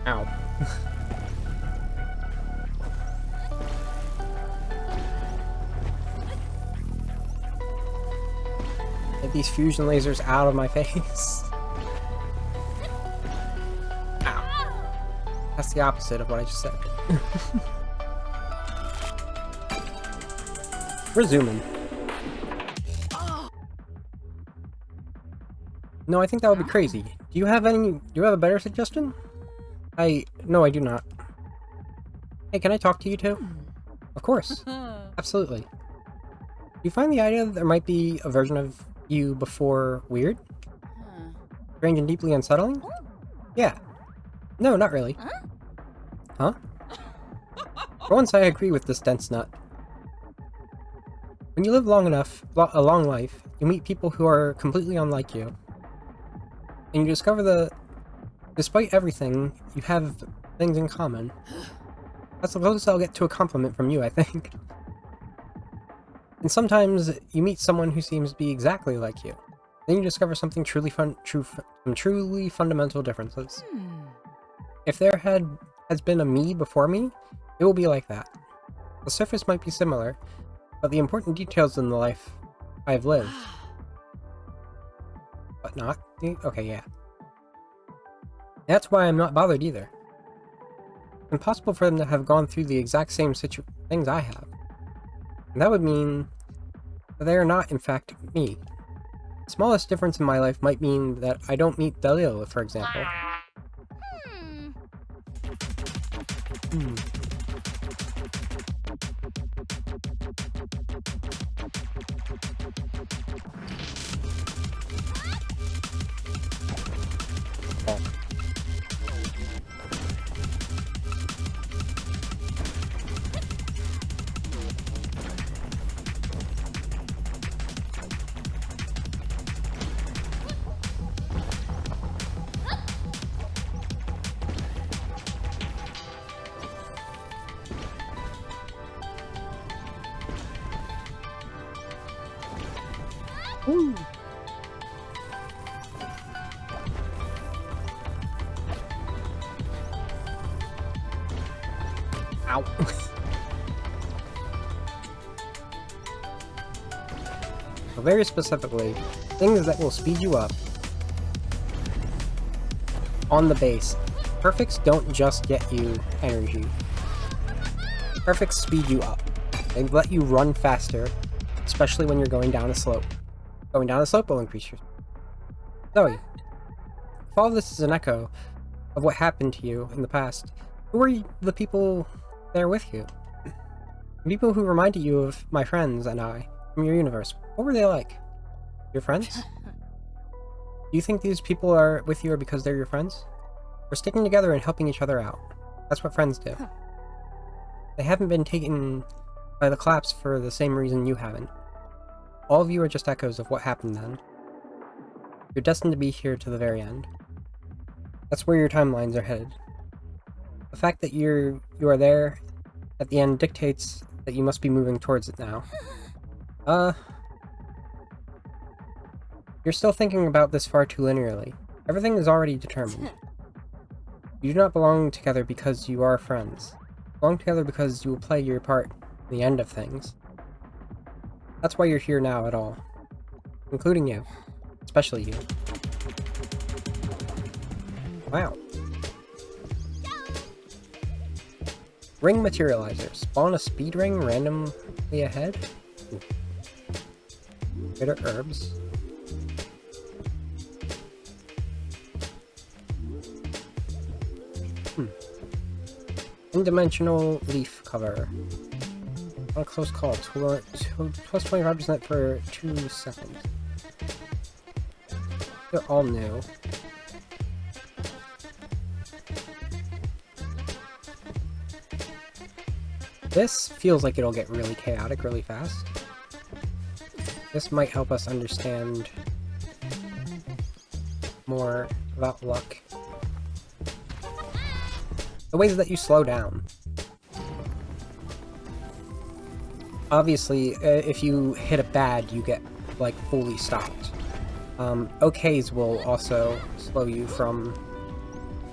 Ow. Get these fusion lasers out of my face. Ow. That's the opposite of what I just said. We're zooming. No, I think that would be crazy. Do you have a better suggestion? No, I do not. Hey, can I talk to you too? Of course. Absolutely. Do you find the idea that there might be a version of you before weird? Strange and deeply unsettling? Yeah. No, not really. Huh? For once, I agree with this dense nut. When you live long enough, a long life, you meet people who are completely unlike you. And you discover that, despite everything, you have things in common. That's the closest I'll get to a compliment from you, I think. And sometimes you meet someone who seems to be exactly like you. Then you discover something truly fundamental differences. If there has been a me before me, it will be like that. The surface might be similar, but the important details in the life I have lived. But not? Okay, yeah. That's why I'm not bothered either. It's impossible for them to have gone through the exact same things I have. And that would mean that they are not, in fact, me. The smallest difference in my life might mean that I don't meet Dalil, for example. Oh. Woo. Ow. So very specifically, Things that will speed you up. On the base, perfects don't just get you energy. Perfects speed you up. They let you run faster, especially when you're going down a slope. Going down a slope will increase your speed. Zoe, if all this is an echo of what happened to you in the past, who were the people there with you? The people who reminded you of my friends and I from your universe. What were they like? Your friends? Do you think these people are with you because they're your friends? We're sticking together and helping each other out. That's what friends do. They haven't been taken by the collapse for the same reason you haven't. All of you are just echoes of what happened then. You're destined to be here to the very end. That's where your timelines are headed. The fact that you are there at the end dictates that you must be moving towards it now. You're still thinking about this far too linearly. Everything is already determined. You do not belong together because you are friends. You belong together because you will play your part in the end of things. That's why you're here now at all. Including you. Especially you. Wow. Ring materializer. Spawn a speed ring randomly ahead? Ooh. Bitter herbs. Dimensional leaf cover. On a close call, plus 25% for 2 seconds. They're all new. This feels like it'll get really chaotic really fast. This might help us understand more about luck. The ways that you slow down. Obviously, if you hit a bad, you get, like, fully stopped. OKs will also slow you from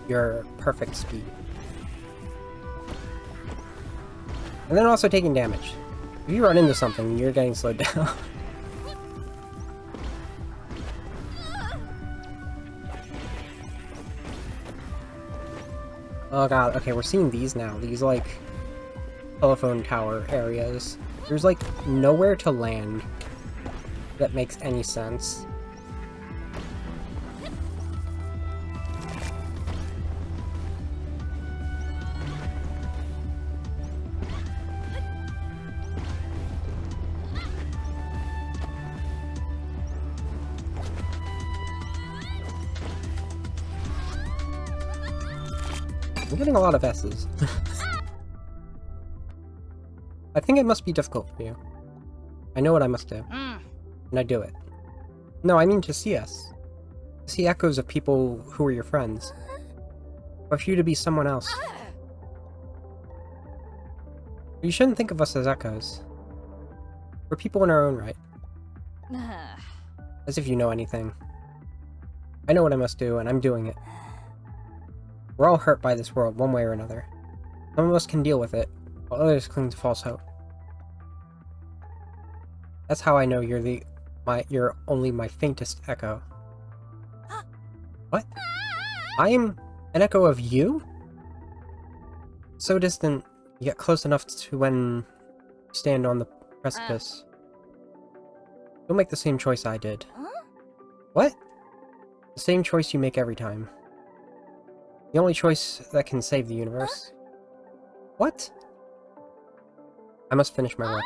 your perfect speed. And then also taking damage. If you run into something, you're getting slowed down. Oh god, okay, we're seeing these now. These, like, telephone tower areas. There's, like, nowhere to land that makes any sense. I'm getting a lot of S's. I think it must be difficult for you. I know what I must do. And I do it. No, I mean to see us. To see echoes of people who are your friends. Or for you to be someone else. You shouldn't think of us as echoes. We're people in our own right. As if you know anything. I know what I must do, and I'm doing it. We're all hurt by this world, one way or another. Some of us can deal with it, while others cling to false hope. That's how I know you're only my faintest echo. What? I am an echo of you? So distant, yet close enough to when you stand on the precipice. You'll make the same choice I did. What? The same choice you make every time. The only choice that can save the universe. What? I must finish my work.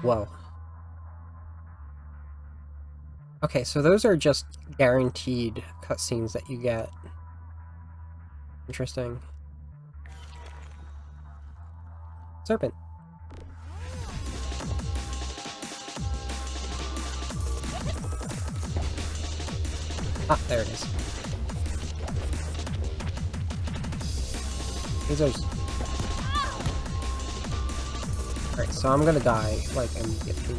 Whoa. Okay, so those are just guaranteed cutscenes that you get. Interesting. Serpent. Ah, there it is. These are... Alright, so I'm gonna die, like, immediately.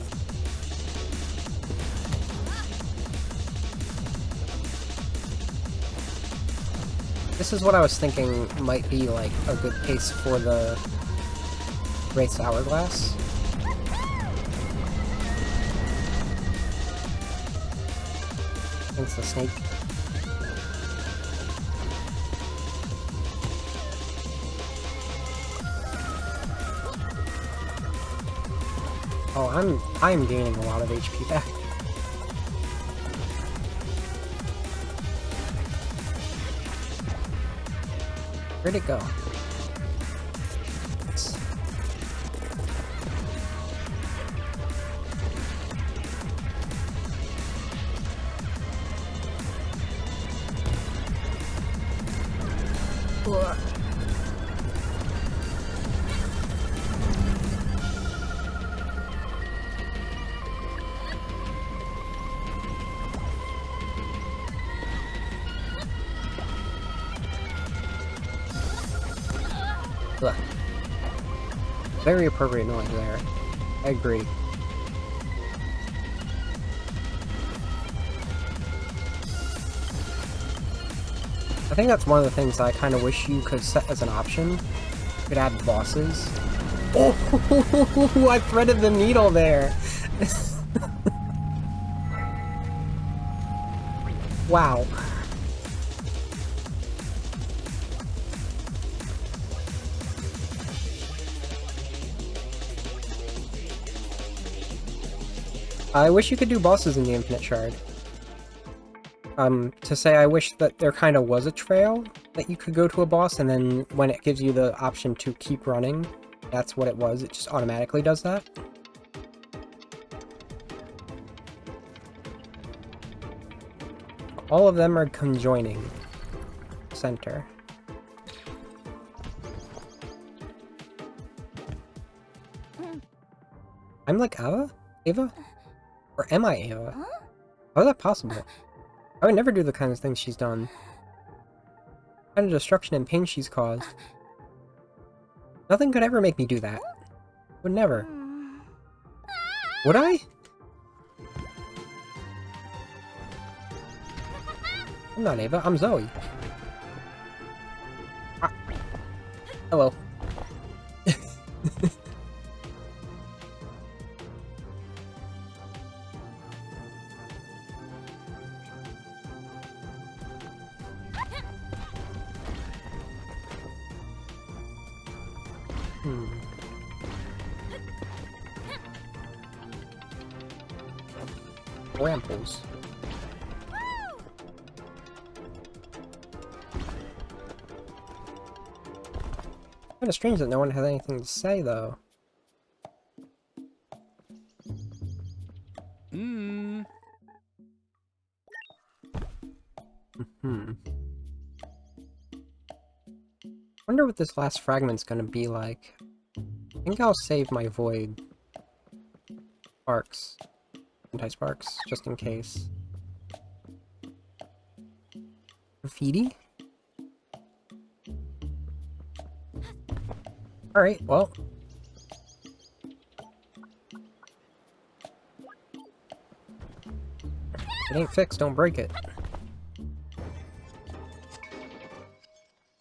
This is what I was thinking might be, like, a good case for the Wraith's Hourglass. against the snake. Oh, I'm gaining a lot of HP back. Where'd it go? Ugh. Very appropriate noise there. I agree. I think that's one of the things I kind of wish you could set as an option. You could add bosses. Oh, I threaded the needle there! Wow. I wish you could do bosses in the Infinite Shard. To say I wish that there kind of was a trail that you could go to a boss, and then when it gives you the option to keep running, that's what it was. It just automatically does that. All of them are conjoining center. I'm like Ava? Ava? Or am I Ava? How is that possible? I would never do the kind of things she's done. The kind of destruction and pain she's caused. Nothing could ever make me do that. Would never. Would I? I'm not Ava, I'm Zoe. Ah. Hello. Ramples. Kind of strange that no one has anything to say, though. Wonder what this last fragment's gonna be like. I think I'll save my void sparks, anti-sparks, just in case. Graffiti? Alright, well. If it ain't fixed, don't break it.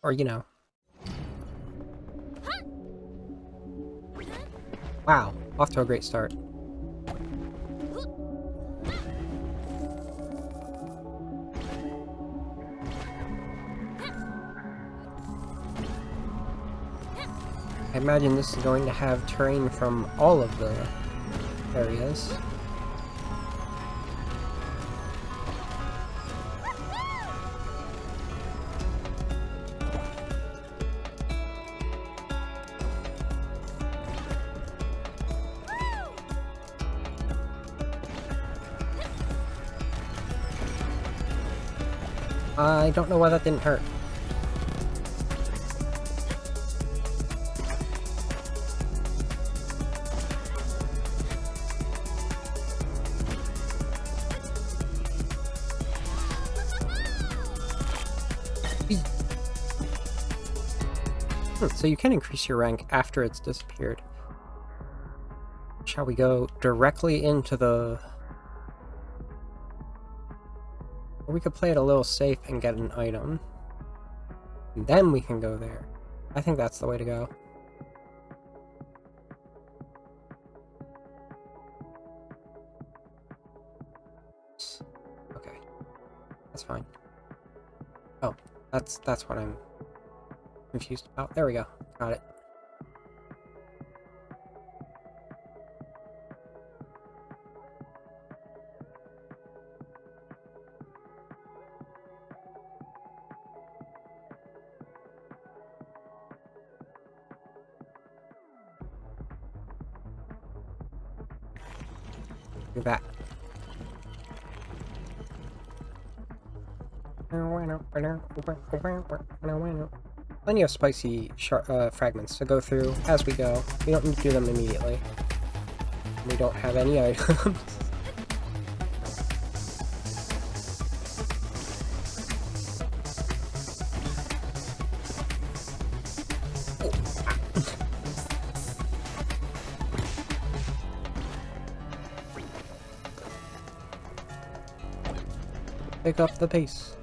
Or, you know. Wow, off to a great start. I imagine this is going to have terrain from all of the areas. I don't know why that didn't hurt. So you can increase your rank after it's disappeared. Shall we go directly into the... Or we could play it a little safe and get an item. And then we can go there. I think that's the way to go. Okay. fine. Oh, that's what I'm confused about. There we go. Got it. Do that. Plenty of spicy fragments to go through as we go. We don't need to do them immediately. We don't have any items. Pick up the pace.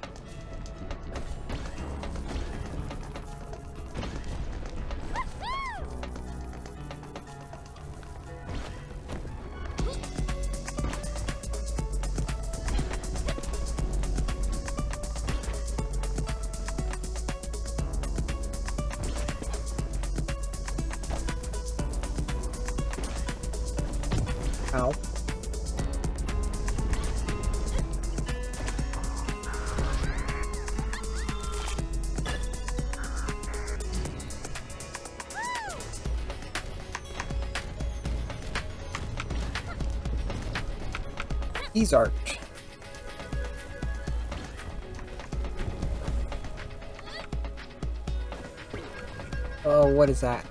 Ow. These art. Oh, what is that?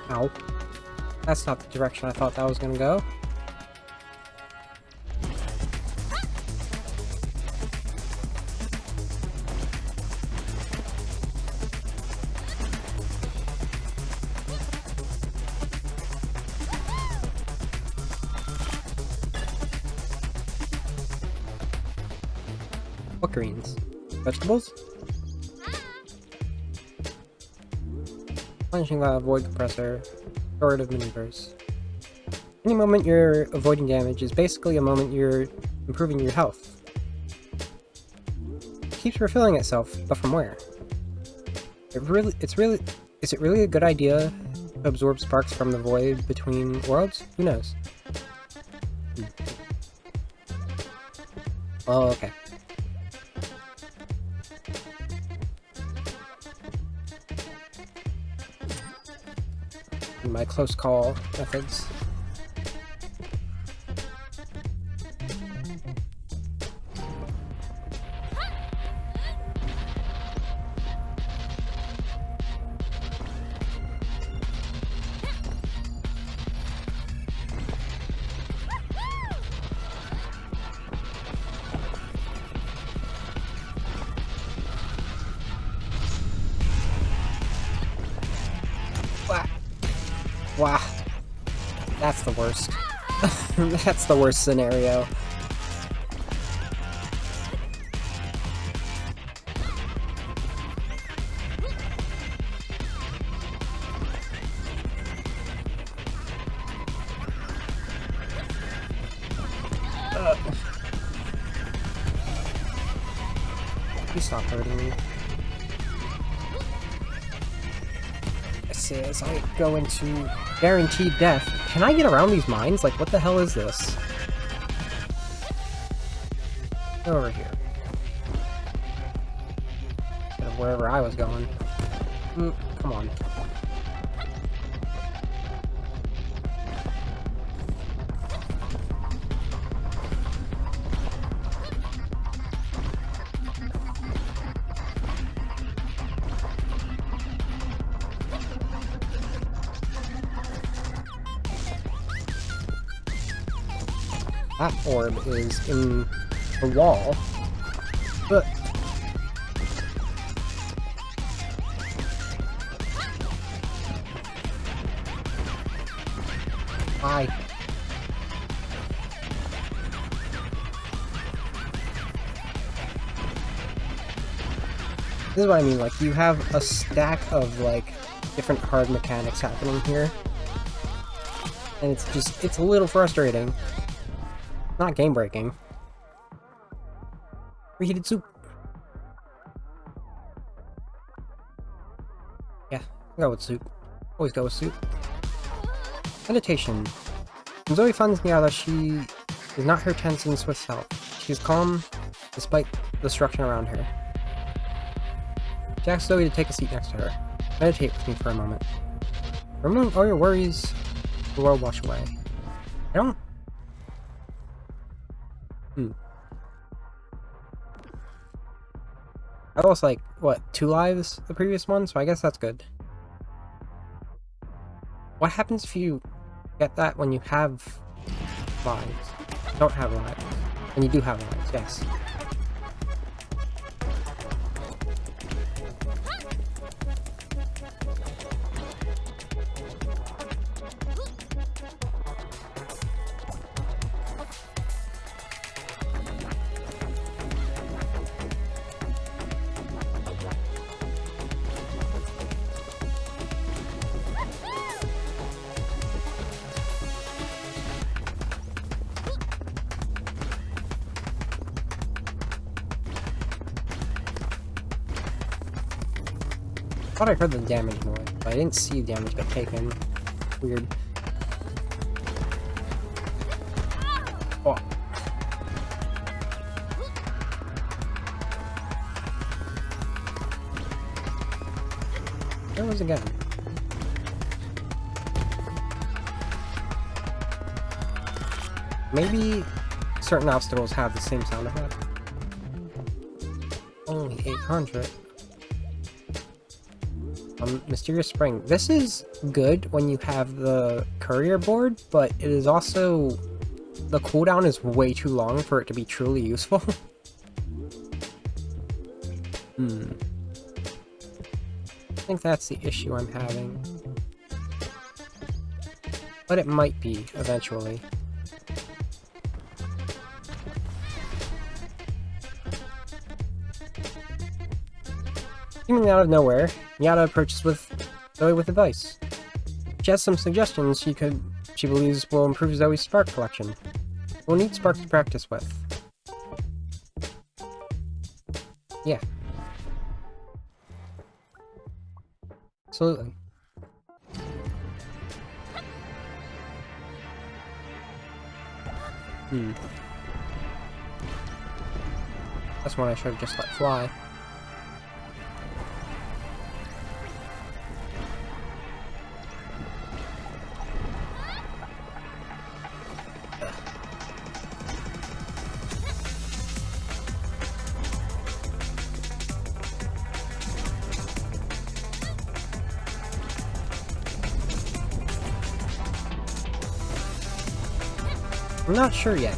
Ow. That's not the direction I thought that was gonna go. What greens? Vegetables? Punishing the void compressor. Restorative maneuvers. Any moment you're avoiding damage is basically a moment you're improving your health. It keeps refilling itself, but from where? Is it really a good idea to absorb sparks from the void between worlds? Who knows? Oh, okay. My close call methods. Wow, that's the worst. That's the worst scenario. Please stop hurting me. As I go into guaranteed death. Can I get around these mines? Like, what the hell is this? Over here. Instead of wherever I was going. Come on. That orb is in the wall. But why? This is what I mean, like, you have a stack of, like, different hard mechanics happening here. And it's a little frustrating. Not game-breaking. Reheated soup. Yeah, I'll go with soup. Always go with soup. Meditation. When Zoe finds Miata, she is not her tense and swift self. She is calm, despite the destruction around her. She asks Zoe to take a seat next to her. Meditate with me for a moment. Remove all your worries, the world wash away. I don't... I lost, like, what, 2 lives the previous one, so I guess that's good. What happens if you get that when you have lives? Don't have lives. When you do have lives, yes. I thought I heard the damage noise, but I didn't see damage get taken. Weird. Oh. There was again. Maybe certain obstacles have the same sound effect. Only 800. Mysterious Spring. This is good when you have the courier board, but it is also... the cooldown is way too long for it to be truly useful. I think that's the issue I'm having. But it might be, eventually. Seemingly out of nowhere, Miata approaches Zoe with advice. She has some suggestions she believes will improve Zoe's spark collection. We'll need sparks to practice with. Yeah. Absolutely. That's one I should have just let fly. I'm not sure yet.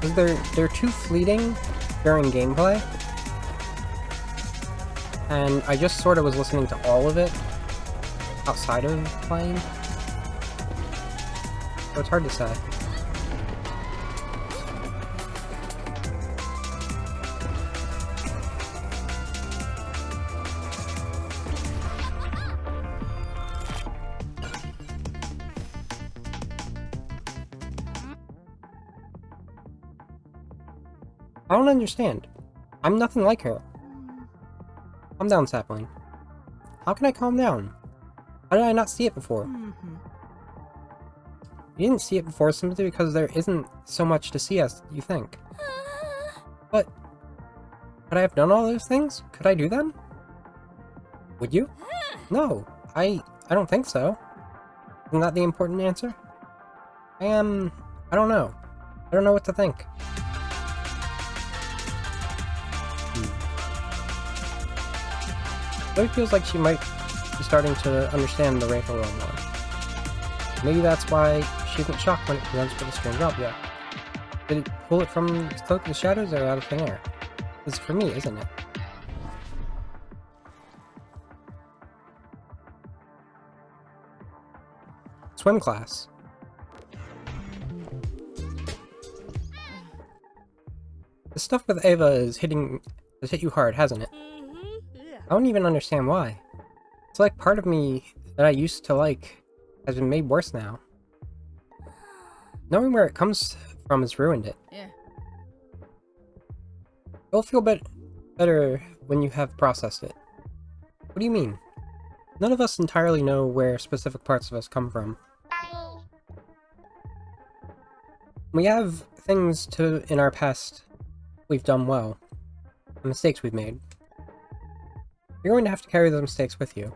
Because they're too fleeting during gameplay. And I just sort of was listening to all of it outside of playing. So it's hard to say. I don't understand. I'm nothing like her. Calm down, sapling. How can I calm down? How did I not see it before? You didn't see it before simply because there isn't so much to see as you think. But could I have done all those things? Could I do them? Would you? No, I don't think so. Isn't that the important answer? I don't know. I don't know what to think. But it feels like she might be starting to understand the Wraith a little more. Maybe that's why she isn't shocked when it presents with a strange object. Did it pull it from its cloak of the shadows or out of thin air? This is for me, isn't it? Swim class. The stuff with Ava has hit you hard, hasn't it? I don't even understand why. It's like part of me that I used to like has been made worse now. Knowing where it comes from has ruined it. Yeah. You'll feel better when you have processed it. What do you mean? None of us entirely know where specific parts of us come from. We have things in our past we've done well, and mistakes we've made. You're going to have to carry those mistakes with you.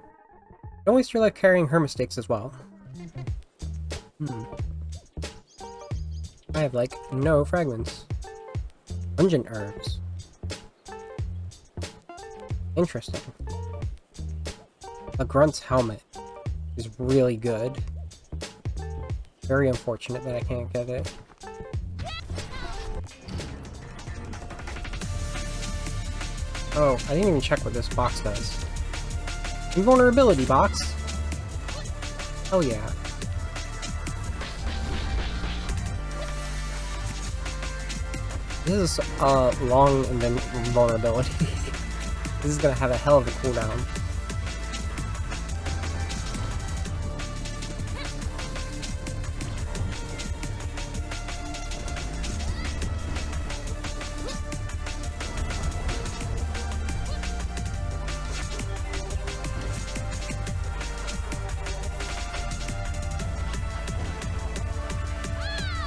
Don't waste your life carrying her mistakes as well. I have, like, no fragments. Pungent herbs. Interesting. A grunt's helmet is really good. Very unfortunate that I can't get it. Oh, I didn't even check what this box does. Invulnerability box? Oh yeah. This is long invulnerability. This is gonna have a hell of a cooldown.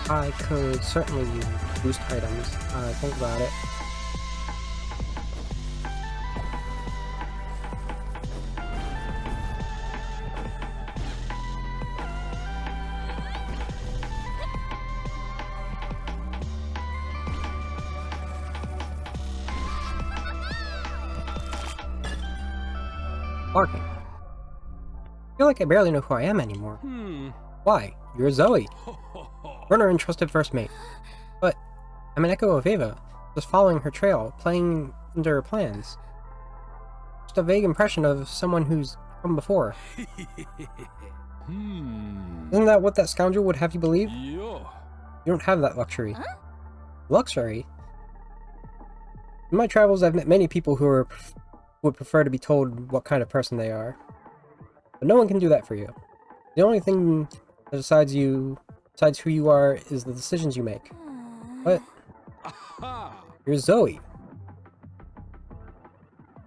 I could certainly use boost items. Think about it. Barking. I feel like I barely know who I am anymore. Why? You're Zoe. Runner and trusted first mate. But I'm an echo of Ava, just following her trail, playing into her plans. Just a vague impression of someone who's come before. Isn't that what that scoundrel would have you believe? You don't have that luxury. Luxury? In my travels, I've met many people who would prefer to be told what kind of person they are. But no one can do that for you. The only thing that decides who you are is the decisions you make. What? You're Zoe.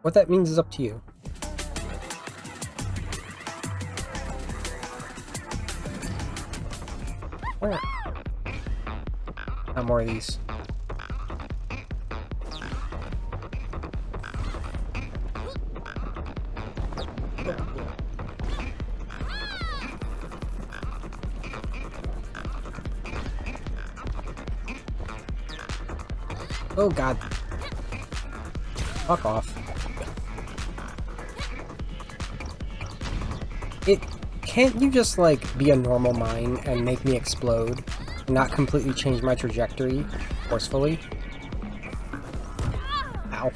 What that means is up to you. Where? Not more of these. Oh god. Fuck off. Can't you just, like, be a normal mine and make me explode? And not completely change my trajectory forcefully? Ow.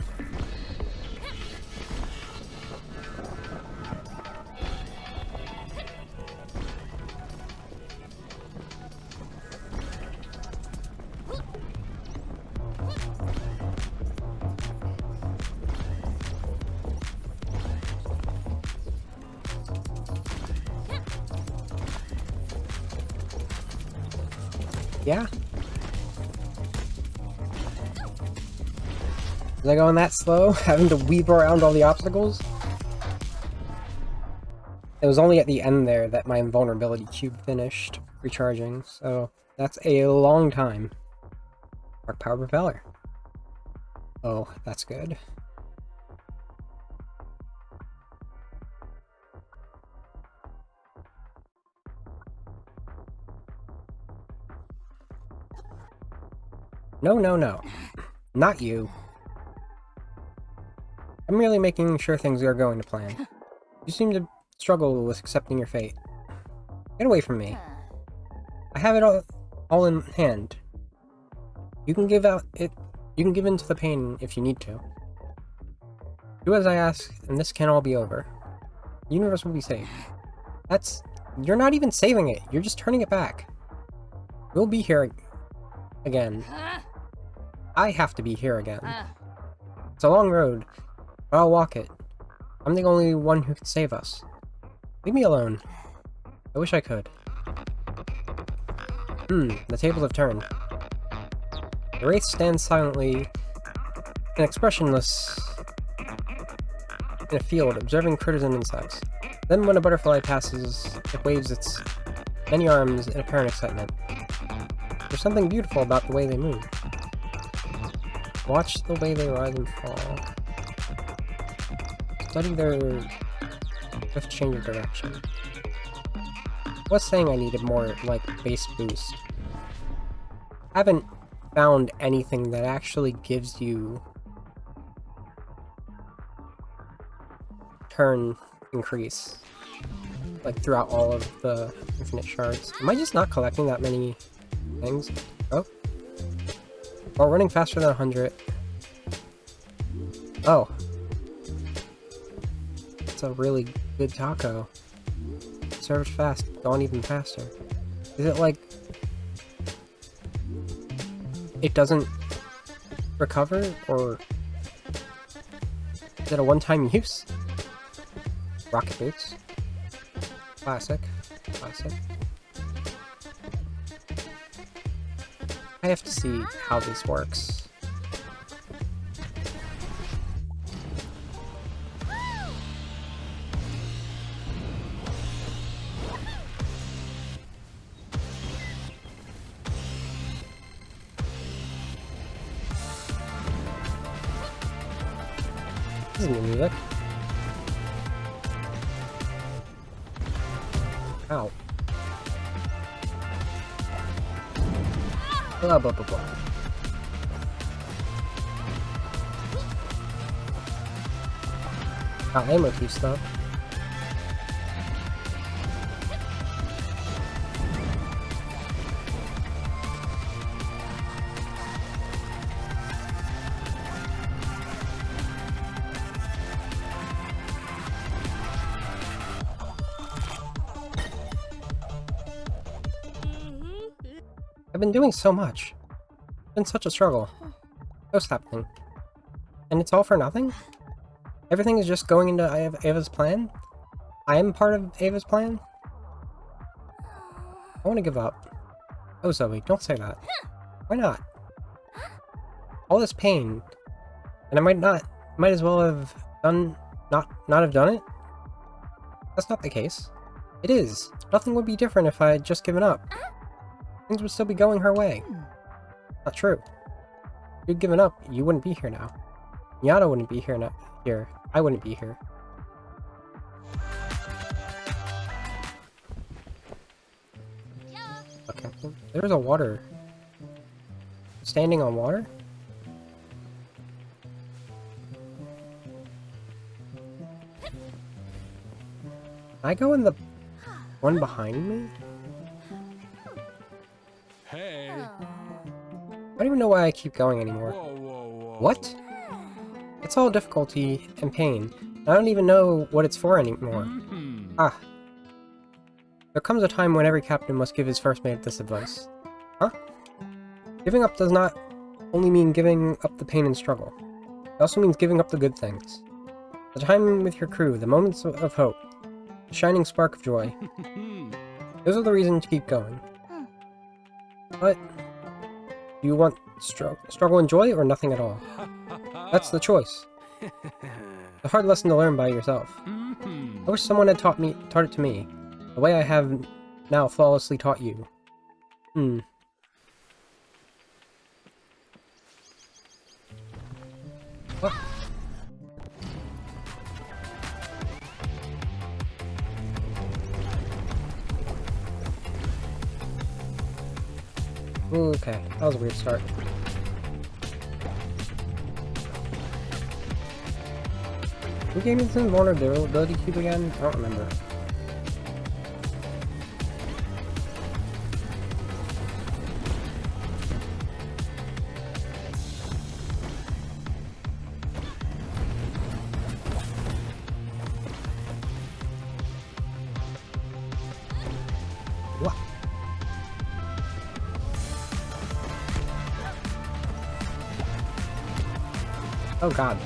Yeah? Was I going that slow? Having to weave around all the obstacles? It was only at the end there that my invulnerability cube finished recharging, so that's a long time. Arc Power Propeller. Oh, that's good. No, no, no. Not you. I'm merely making sure things are going to plan. You seem to struggle with accepting your fate. Get away from me. I have it all in hand. You can give in to the pain if you need to. Do as I ask, and this can all be over. The universe will be saved. You're not even saving it, you're just turning it back. We'll be here again. I have to be here again. It's a long road, but I'll walk it. I'm the only one who can save us. Leave me alone. I wish I could. The tables have turned. The wraith stands silently and expressionless in a field, observing critters and insects. Then when a butterfly passes, it waves its many arms in apparent excitement. There's something beautiful about the way they move. Watch the way they rise and fall. Study their swift change of direction. I was saying I needed more, like, base boost. I haven't found anything that actually gives you turn increase, like, throughout all of the infinite shards. Am I just not collecting that many things? Oh. Oh, running faster than 100. Oh. It's a really good taco. Served fast, gone even faster. Is it like... it doesn't recover, or... is it a one-time use? Rocket boots. Classic. Classic. I have to see how this works. This is new music. Ow. Blah blah blah blah. Leitmotif stuff. I've been doing so much. It's been such a struggle. What's happening? And it's all for nothing? Everything is just going into Ava's plan? I am part of Ava's plan? I want to give up. Oh, Zoe, don't say that. Why not? All this pain, and I might as well have not have done it? That's not the case. It is. Nothing would be different if I had just given up. Things would still be going her way. Not true. If you'd given up, you wouldn't be here now. Miata wouldn't be here now. I wouldn't be here. Okay. There's a water. Standing on water? Can I go in the one behind me? Hey. I don't even know why I keep going anymore. Whoa. What? It's all difficulty and pain. I don't even know what it's for anymore. Ah. There comes a time when every captain must give his first mate this advice. Huh? Giving up does not only mean giving up the pain and struggle. It also means giving up the good things. The time with your crew, the moments of hope, the shining spark of joy. Those are the reasons to keep going. But, do you want struggle and joy, or nothing at all? That's the choice. It's a hard lesson to learn by yourself. I wish someone had taught it to me, the way I have now flawlessly taught you. What? Okay, that was a weird start. Who gave me this invulnerability cube again? I don't remember. What? Oh god.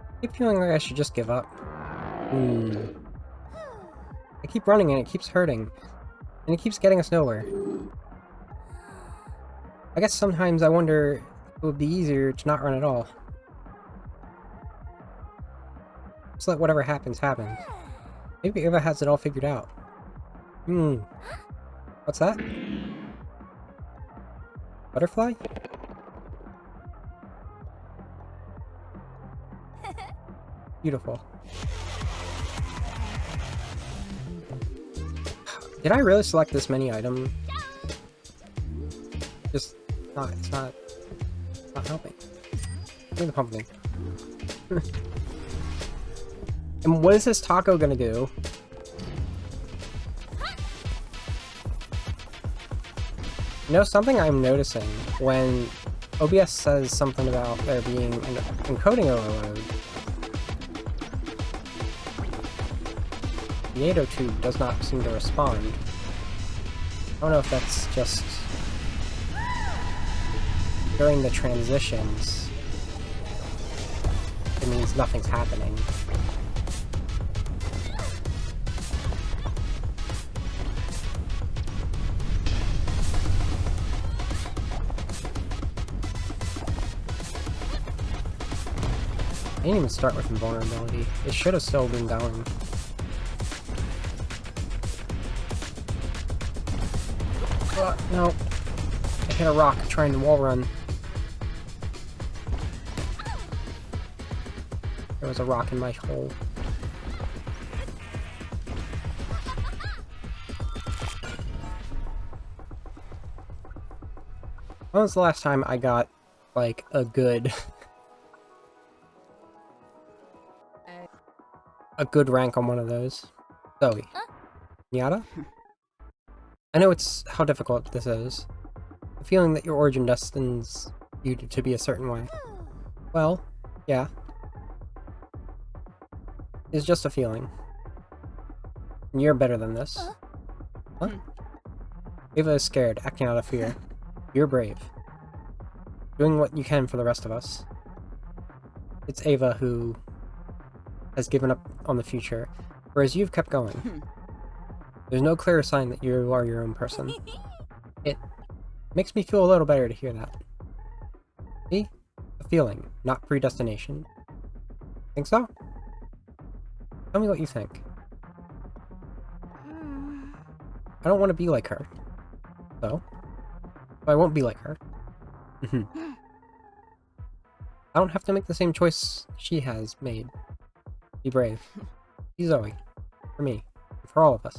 I keep feeling like I should just give up. I keep running and it keeps hurting. And it keeps getting us nowhere. I guess sometimes I wonder if it would be easier to not run at all. Just let whatever happens, happen. Maybe Eva has it all figured out. What's that? Butterfly? Beautiful. Did I really select this many items? Just not, it's not helping. Give me the pumpkin. And what is this taco gonna do? You know, something I'm noticing when OBS says something about there being an encoding overload, the 802 does not seem to respond. I don't know if that's just during the transitions. It means nothing's happening. I didn't even start with invulnerability. It should have still been going. No. I hit a rock trying to wall run. There was a rock in my hole. When was the last time I got, like, a good... a good rank on one of those? Zoe. Miata? I know it's how difficult this is. The feeling that your origin destines you to be a certain way. Well, yeah. It's just a feeling. And you're better than this. Huh? Ava is scared, acting out of fear. You're brave. Doing what you can for the rest of us. It's Ava who has given up on the future, whereas you've kept going. There's no clearer sign that you are your own person. It makes me feel a little better to hear that. See? A feeling, not predestination. Think so? Tell me what you think. I don't want to be like her. So? I won't be like her. I don't have to make the same choice she has made. Be brave. Be Zoe. For me. For all of us.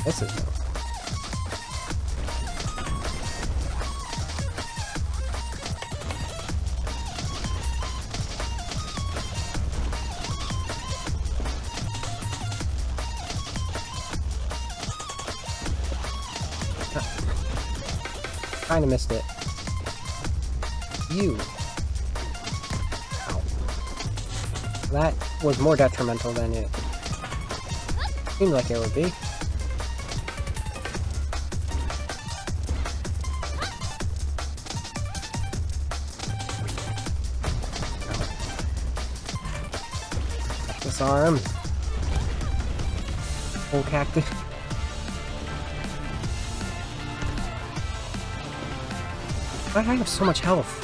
This is no. Kinda missed it. You. Ow. That was more detrimental than it seemed like it would be. This arm. Whole cactus. Why do I have so much health?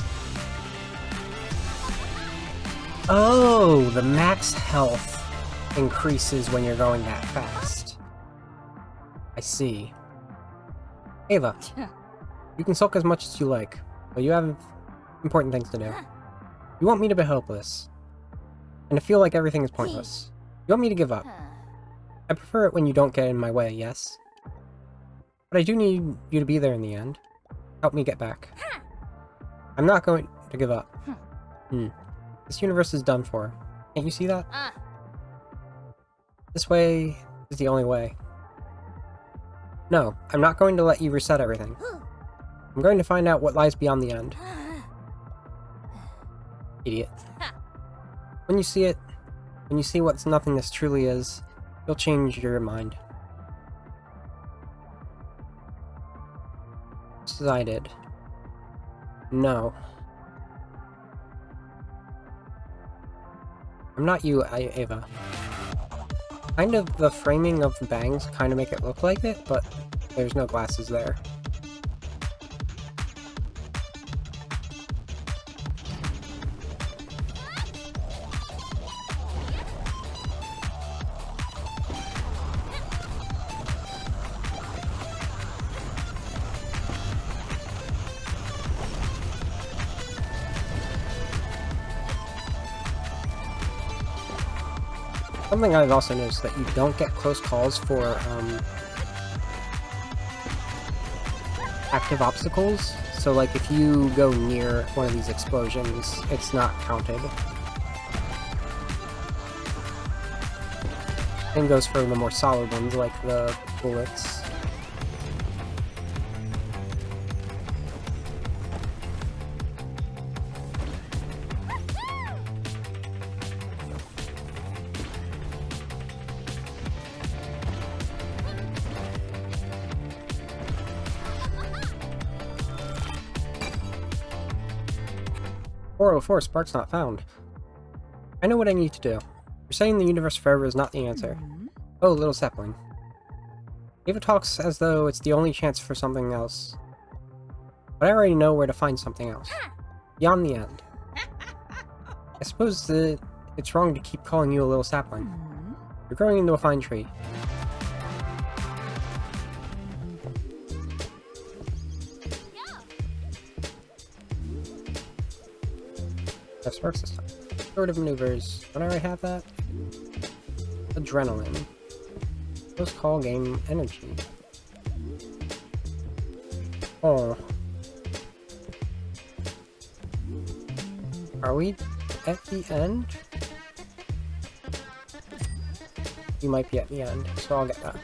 Oh, the max health increases when you're going that fast. I see. Ava, you can sulk as much as you like, but you have important things to do. You want me to be helpless, and to feel like everything is pointless. You want me to give up. I prefer it when you don't get in my way, yes? But I do need you to be there in the end. Help me get back. I'm not going to give up. This universe is done for. Can't you see that? This way is the only way. No, I'm not going to let you reset everything. I'm going to find out what lies beyond the end. Idiot. When you see it, when you see what nothingness truly is, you'll change your mind. Just as I did. No. I'm not you, Ava. Kind of the framing of the bangs kind of make it look like it, but there's no glasses there. Something I've also noticed that you don't get close calls for active obstacles. So like if you go near one of these explosions, it's not counted. Same goes for the more solid ones like the bullets. "404, sparks not found. I know what I need to do. Resetting the universe forever is not the answer. Oh, little sapling. Ava talks as though it's the only chance for something else. But I already know where to find something else. Beyond the end. I suppose that it's wrong to keep calling you a little sapling. You're growing into a fine tree. That sparks this time. Sort of maneuvers. Don't I already have that? Adrenaline. Close call game energy. Oh. Are we at the end? You might be at the end, so I'll get that.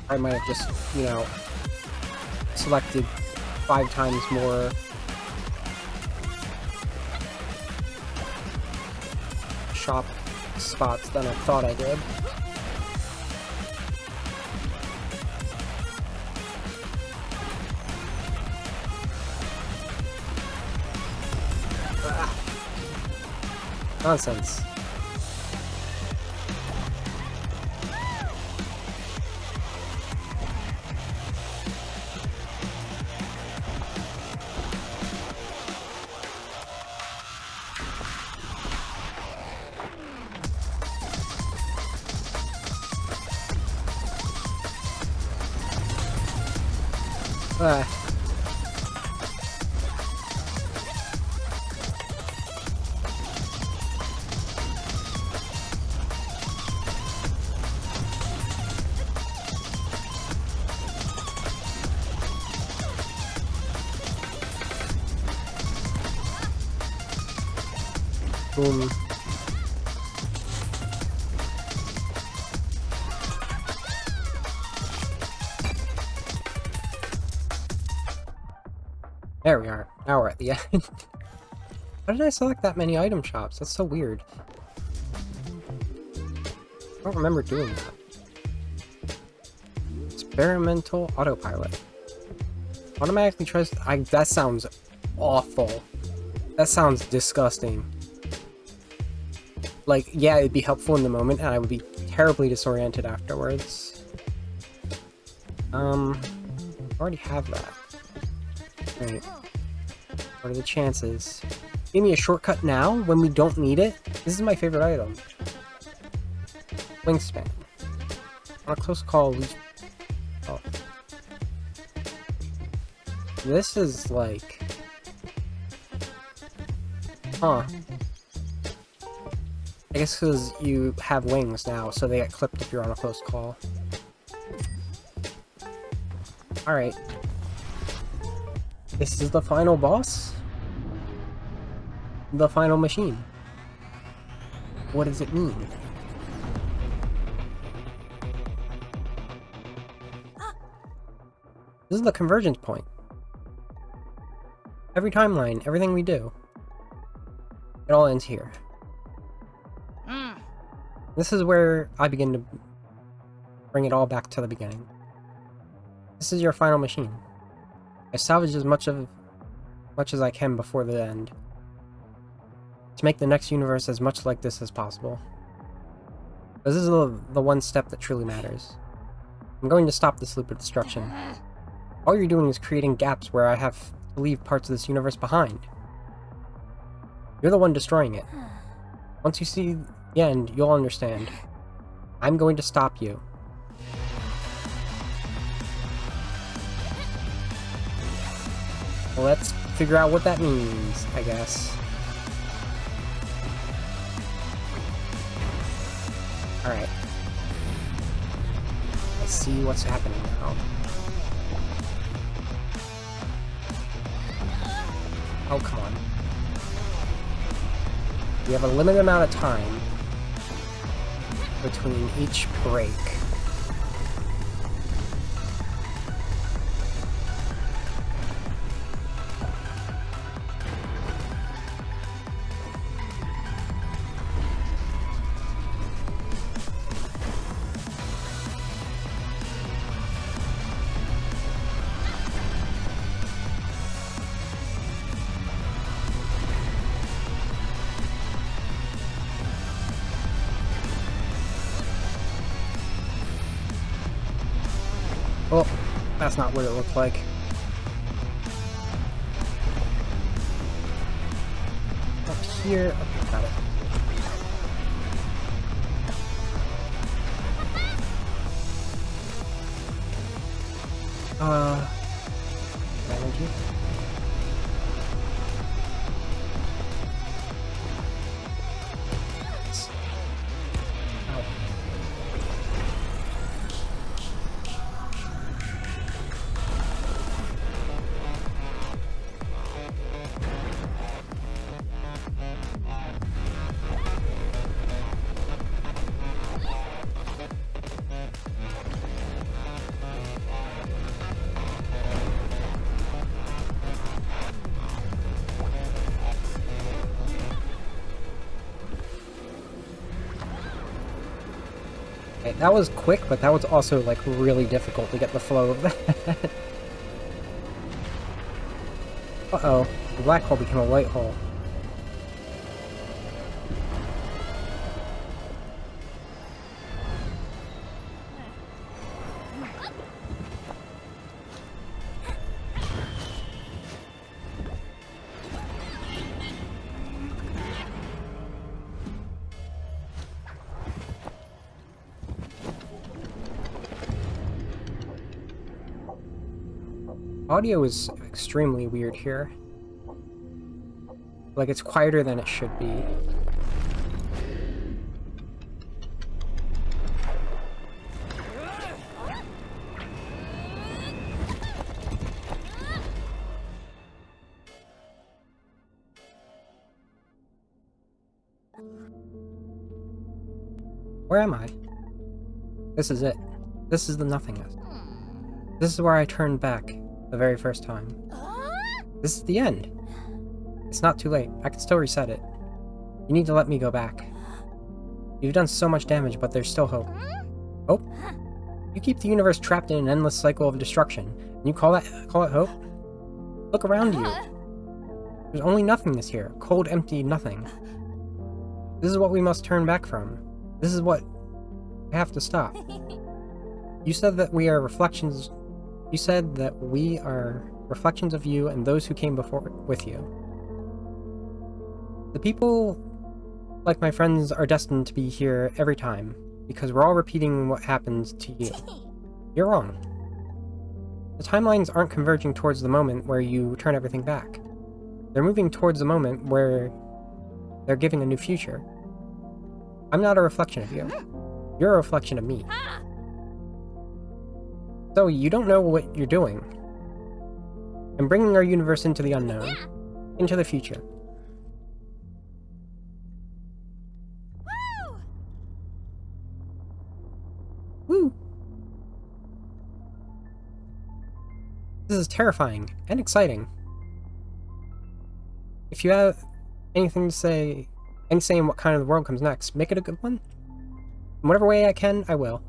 I might have just, you know, selected 5 times more shop spots than I thought I did. Ah. Nonsense. Boom. There we are. Now we're at the end. How did I select that many item shops? That's so weird. I don't remember doing that. Experimental autopilot. Automatically tries to... that sounds awful. That sounds disgusting. Like, yeah, it'd be helpful in the moment, and I would be terribly disoriented afterwards. I already have that. Right. What are the chances? Give me a shortcut now, when we don't need it? This is my favorite item. Wingspan. On a close call, oh. This is like... Huh. I guess because you have wings now, so they get clipped if you're on a close call. Alright. This is the final boss? The final machine. What does it mean? This is the convergence point. Every timeline, everything we do, it all ends here. This is where I begin to bring it all back to the beginning. This is your final machine. I salvaged as much as I can before the end, to make the next universe as much like this as possible. This is the one step that truly matters. I'm going to stop this loop of destruction. All you're doing is creating gaps where I have to leave parts of this universe behind. You're the one destroying it. Once you see the end, you'll understand. I'm going to stop you. Well, let's figure out what that means, I guess. Alright. I see what's happening now. Oh, come on. We have a limited amount of time between each break. Oh, that's not what it looked like. Up here. Okay, got it. Energy. Okay, that was quick, but that was also, like, really difficult to get the flow of that. Uh-oh. The black hole became a white hole. Audio is extremely weird here. Like, it's quieter than it should be. Where am I? This is it. This is the nothingness. This is where I turned back the very first time. This is the end. It's not too late. I can still reset it. You need to let me go back. You've done so much damage, but there's still hope. Hope? You keep the universe trapped in an endless cycle of destruction, and you call it hope? Look around you. There's only nothingness here. Cold, empty nothing. This is what we must turn back from. This is what we have to stop. You said that we are reflections. You said that we are reflections of you and those who came before with you. The people, like my friends, are destined to be here every time, because we're all repeating what happened to you. You're wrong. The timelines aren't converging towards the moment where you turn everything back. They're moving towards the moment where they're giving a new future. I'm not a reflection of you. You're a reflection of me. So you don't know what you're doing. and bringing our universe into the unknown, into the future. Woo! This is terrifying and exciting. If you have anything to say, any say in what kind of the world comes next, make it a good one. In whatever way I can, I will.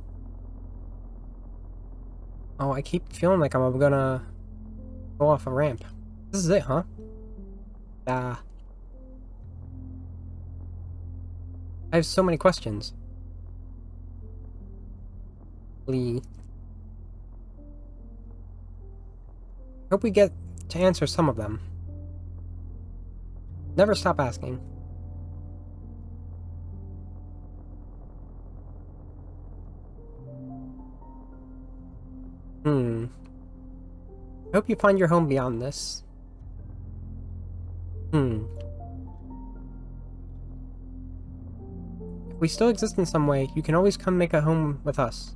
Oh, I keep feeling like I'm gonna go off a ramp. This is it, huh? I have so many questions. Please. Hope we get to answer some of them. Never stop asking. Hope you find your home beyond this. If we still exist in some way, you can always come make a home with us.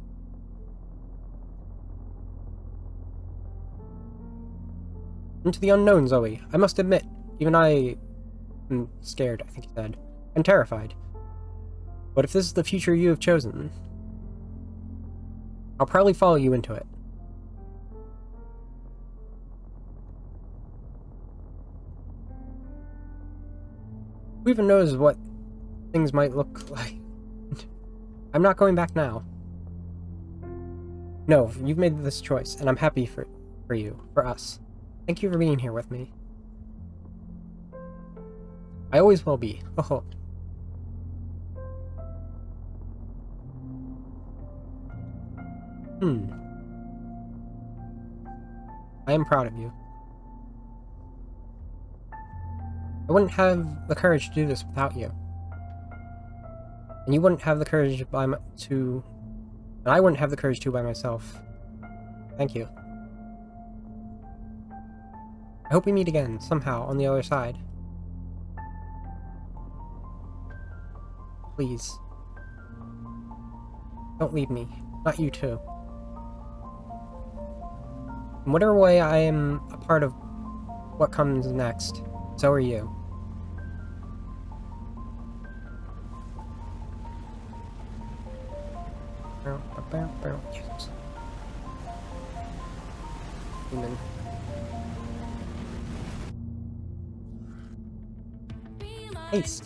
Into the unknown, Zoe. I must admit, even I am scared, I think he said. I'm terrified. But if this is the future you have chosen, I'll probably follow you into it. Who even knows what things might look like? I'm not going back now. No, you've made this choice, and I'm happy for you, for us. Thank you for being here with me. I always will be. Oh. I am proud of you. I wouldn't have the courage to do this without you. And you wouldn't have the courage and I wouldn't have the courage to by myself. Thank you. I hope we meet again, somehow, on the other side. Please. Don't leave me. Not you too. In whatever way I am a part of what comes next, so are you. Yes. Human. Haste.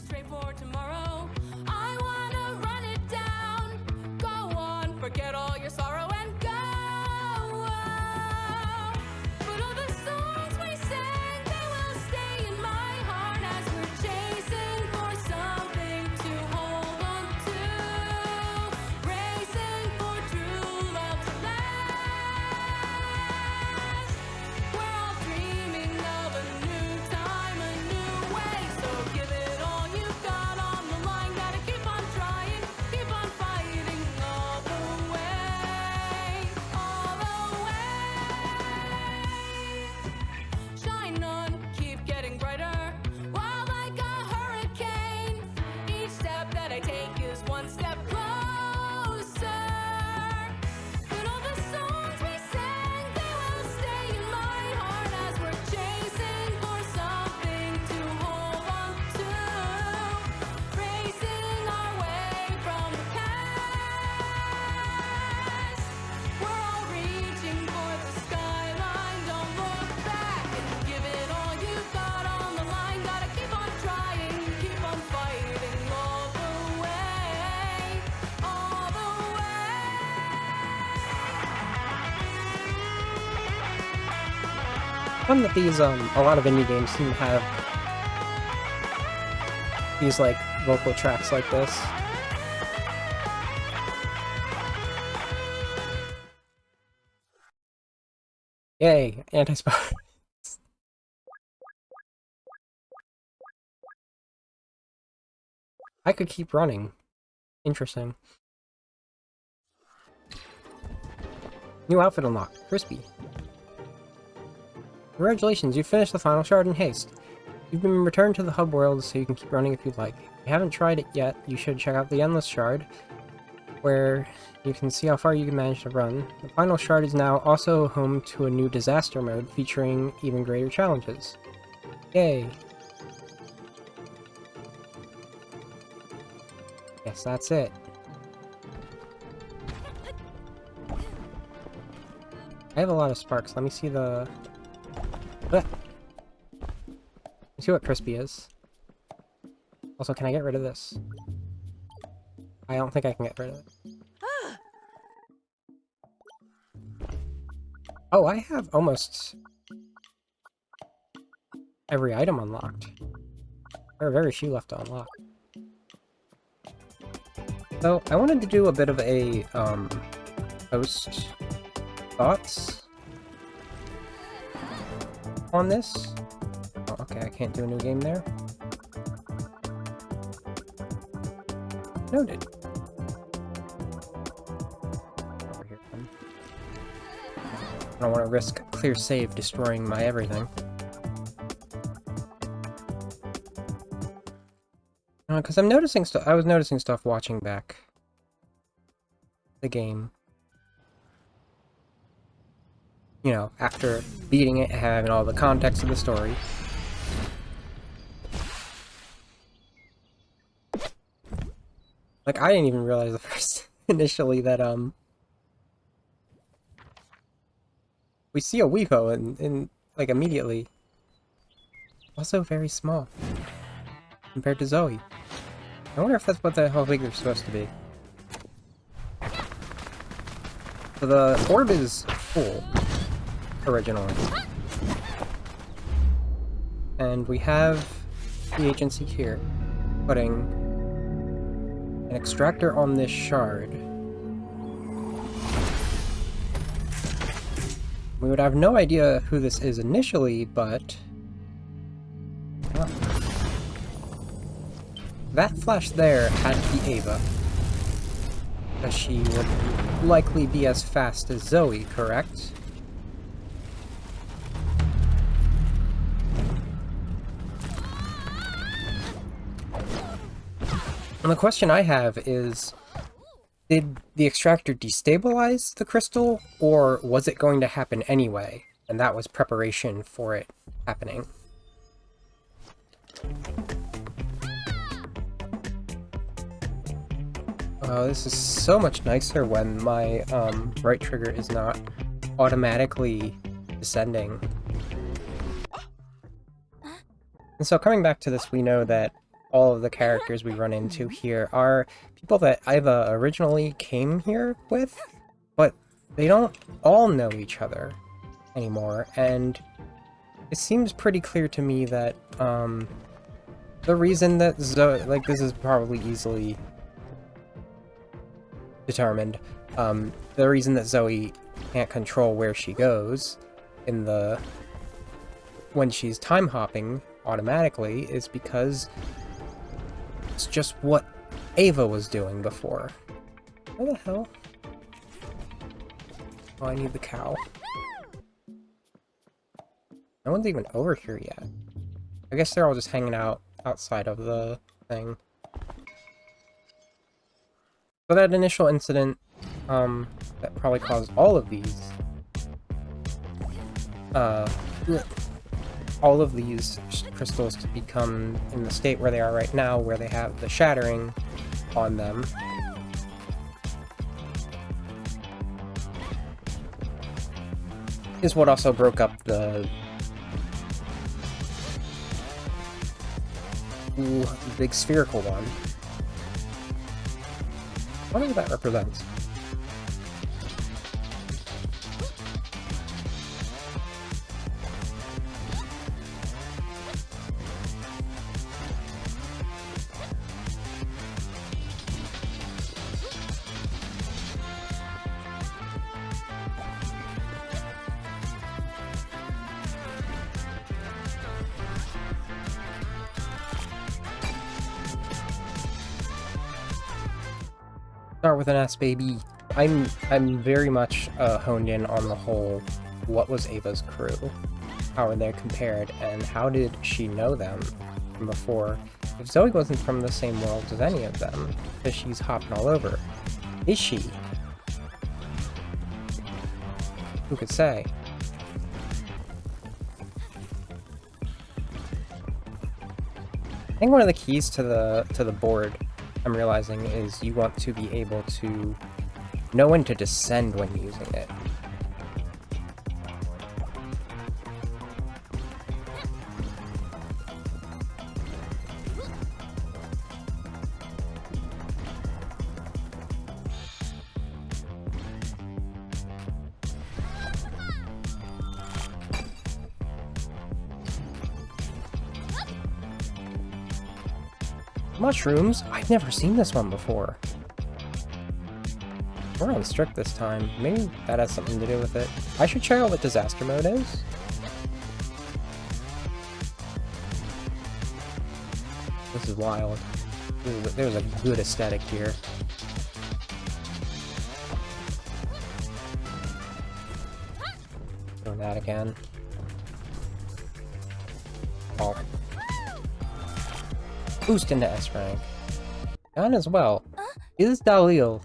Forget all your sorrow and go. But all the songs we sang, they will stay in my heart as we're chasing for something to hold on to, racing for true love to last. We're all dreaming of a new time, a new way. So give it all you've got on the line. Gotta keep on trying, keep on fighting all the way, all the way. Shine on, keep getting brighter, wild like a hurricane. Each step that I take is one step closer. But all the songs we sang, they will stay in my heart as we're chasing for something to hold on to, racing our way from the past. We're all reaching for the skyline. Don't look back and give it all you've got on the line. Gotta keep on trying, keep on fighting all the way, all the way. I found that these, a lot of indie games seem to have these, like, vocal tracks like this. Yay, anti-spoilers. I could keep running. Interesting. New outfit unlocked. Crispy. Congratulations, you finished the final shard in Haste. You've been returned to the hub world so you can keep running if you'd like. If you haven't tried it yet, you should check out the Endless Shard. where you can see how far you can manage to run. The final shard is now also home to a new disaster mode featuring even greater challenges. Yay! Guess that's it. I have a lot of sparks. Let me see the... Let me see what Crispy is. Also, can I get rid of this? I don't think I can get rid of it. Oh, I have almost every item unlocked. There are very few left to unlock. So, I wanted to do a bit of a, post thoughts on this. Oh, okay, I can't do a new game there. Noted. Over here, then. I don't want to risk clear save destroying my everything. Because I'm noticing stuff. I was noticing stuff watching back the game. You know, after beating it, having all the context of the story. Like, I didn't even realize at first, initially, that, we see a Weepo and, like, immediately. Also very small. Compared to Zoe. I wonder if that's what the how big they're supposed to be. So the orb is full, originally. And we have the agency here, putting an extractor on this shard. We would have no idea who this is initially, but... Oh. That flash there had to be Ava. Because she would likely be as fast as Zoe, correct? And the question I have is, did the extractor destabilize the crystal, or was it going to happen anyway? And that was preparation for it happening. This is so much nicer when my right trigger is not automatically descending. And so coming back to this, we know that all of the characters we run into here are people that Iva originally came here with, but they don't all know each other anymore, and it seems pretty clear to me that the reason that Zoe, like, this is probably easily determined, the reason that Zoe can't control where she goes in the when she's time hopping automatically is because it's just what Ava was doing before. Where the hell? Oh, I need the cow. No one's even over here yet. I guess they're all just hanging out outside of the thing. So that initial incident, that probably caused all of these, crystals to become in the state where they are right now, where they have the shattering on them. Is what also broke up the big spherical one. I wonder what that represents. Start with an S, baby. I'm very much honed in on the whole, what was Ava's crew? How are they compared, and how did she know them from before? If Zoe wasn't from the same world as any of them, because she's hopping all over. Is she? Who could say? I think one of the keys to the board, I'm realizing, is you want to be able to know when to descend when using it. Mushrooms? I've never seen this one before. We're on strict this time. Maybe that has something to do with it. I should check out what disaster mode is. This is wild. There's a good aesthetic here. Doing that again. Oh. Boost into S rank. Gun as well. Is Dalil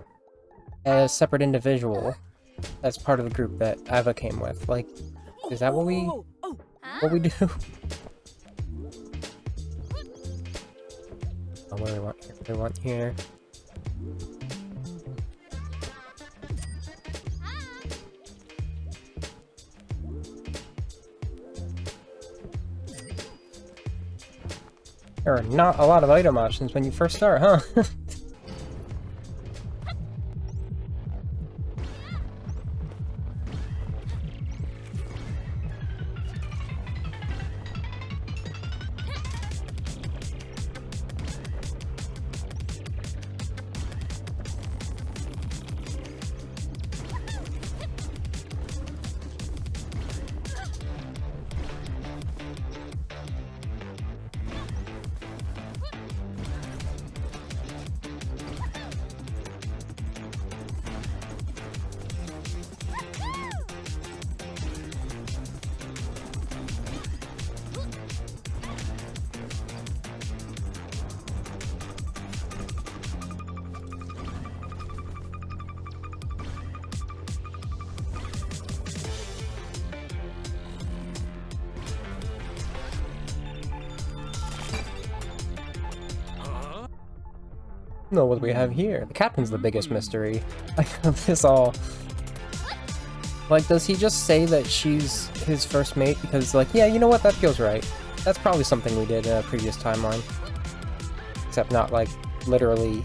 a separate individual as part of the group that Ava came with? Like, is that what we do? Oh, what do we want here? What do we want here? There are not a lot of item options when you first start, huh? No, what do we have here? The captain's the biggest mystery. Of this all. Like, does he just say that she's his first mate because, like, yeah, you know what, that feels right. That's probably something we did in a previous timeline. Except not, like, literally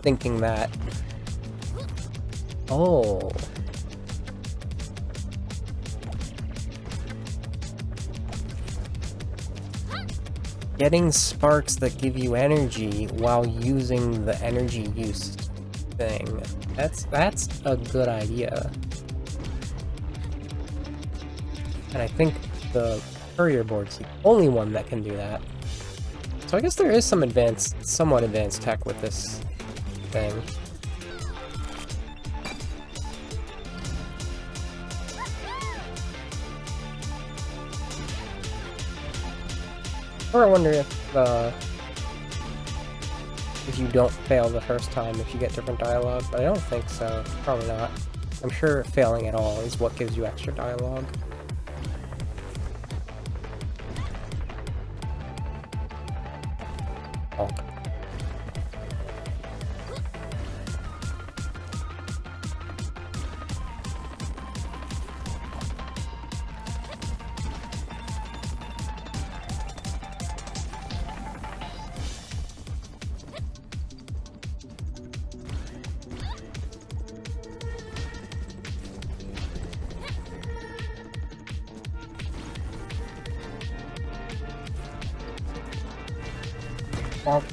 thinking that. Oh. Getting sparks that give you energy while using the energy use thing. That's a good idea. And I think the courier board's the only one that can do that. So I guess there is some somewhat advanced tech with this thing. Or I wonder if you don't fail the first time, if you get different dialogue, but I don't think so. Probably not. I'm sure failing at all is what gives you extra dialogue. Oh. Bonk.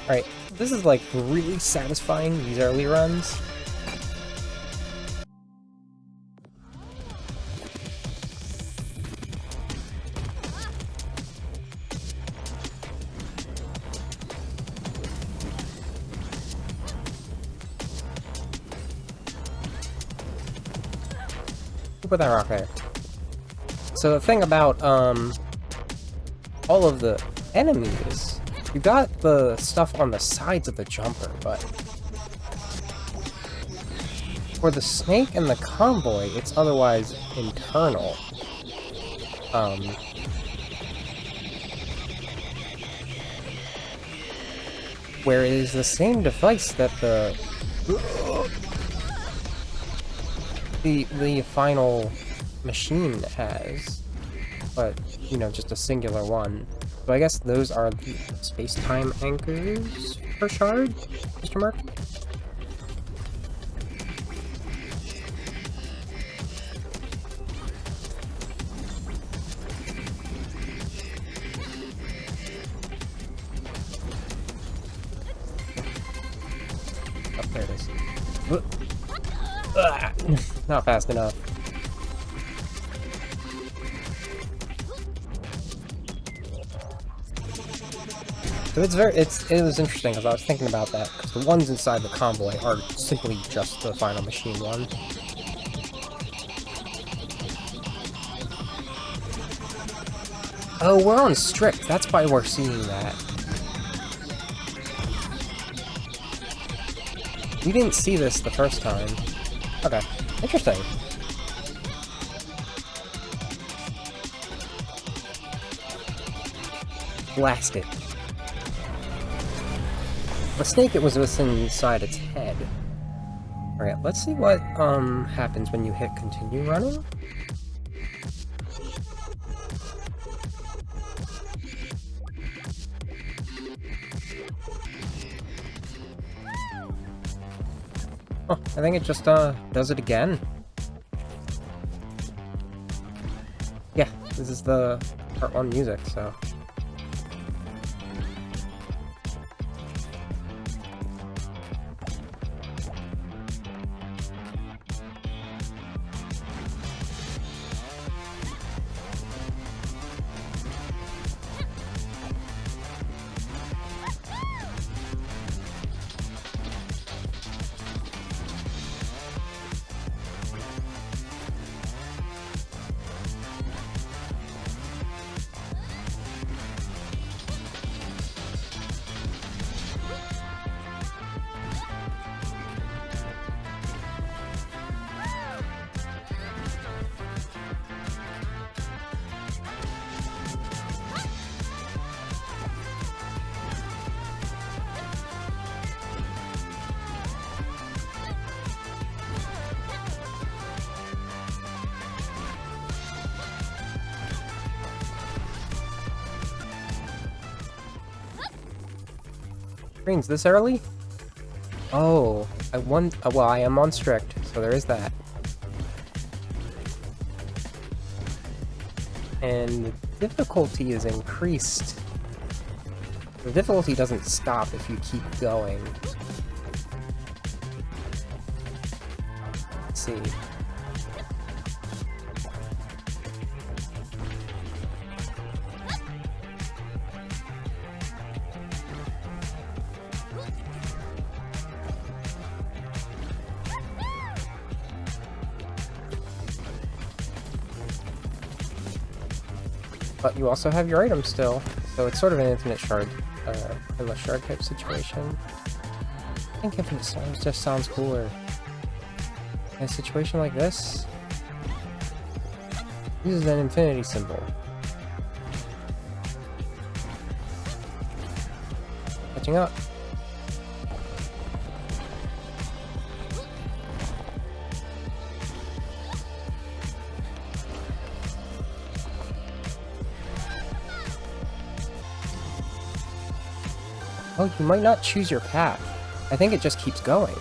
Alright, this is like really satisfying, these early runs. Put that rock there. So the thing about, all of the enemies, you got the stuff on the sides of the jumper, but for the snake and the convoy, it's otherwise internal. Where it is the same device that the final machine has, but, you know, just a singular one. So I guess those are the space-time anchors per shard, Mr. Mark? Oh, there it is. Not fast enough. So it was interesting because I was thinking about that, because the ones inside the convoy are simply just the final machine one. Oh, we're on strict, that's why we're seeing that. You didn't see this the first time. Okay, interesting. Blast it. The snake, it was inside its head. Alright, let's see what happens when you hit continue running. Oh, I think it just does it again. Yeah, this is the part 1 music, so. Screens this early? Oh, well, I am on strict, so there is that. And the difficulty is increased. The difficulty doesn't stop if you keep going. Let's see. But you also have your items still, so it's sort of an infinite shard, endless shard type situation. I think infinite shards just sounds cooler. In a situation like this, uses an infinity symbol. Catching up. Oh, you might not choose your path. I think it just keeps going.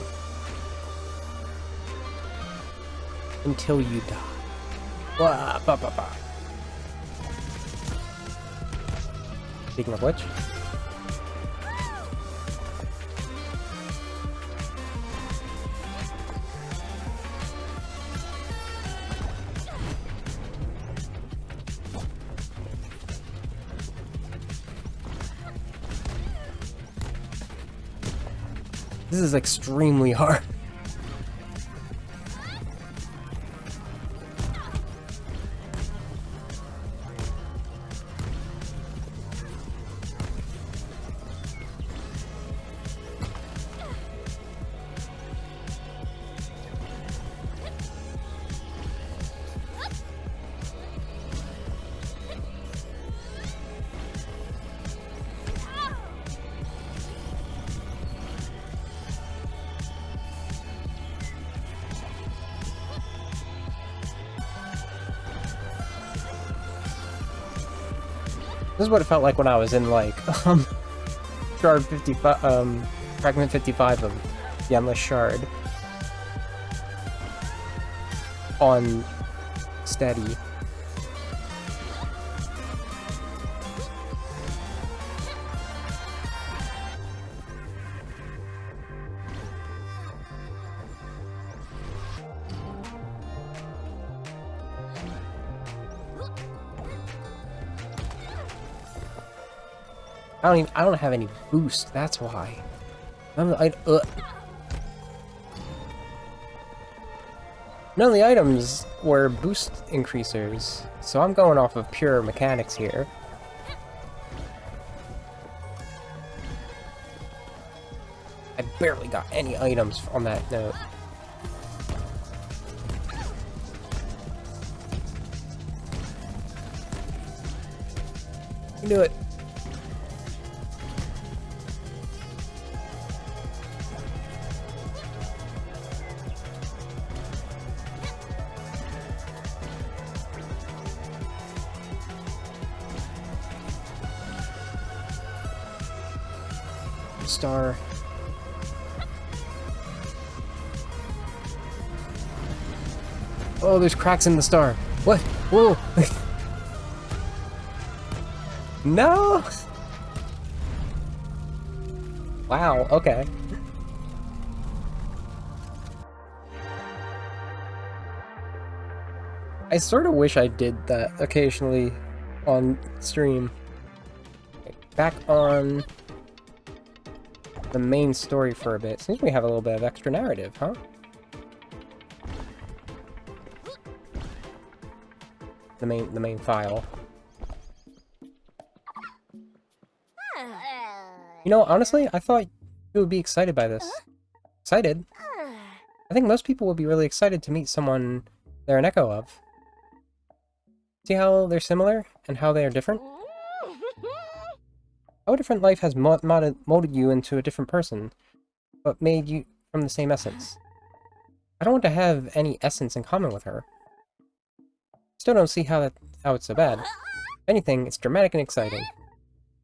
Until you die. Blah, blah, blah, blah. Speaking of which. This is extremely hard. This is what it felt like when I was in, like, Shard 55, Fragment 55 of the Endless Shard. On steady. I don't have any boost, that's why. None of the items were boost increasers, so I'm going off of pure mechanics here. I barely got any items on that note. You can do it. Star. Oh, there's cracks in the star. What? Whoa! No! Wow, okay. I sort of wish I did that occasionally on stream. Okay, back on the main story for a bit. Seems we have a little bit of extra narrative, huh? The main file. You know, honestly, I thought you would be excited by this. Excited? I think most people would be really excited to meet someone they're an echo of. See how they're similar and how they are different? How a different life has molded you into a different person, but made you from the same essence. I don't want to have any essence in common with her. Still don't see how it's so bad. If anything, it's dramatic and exciting.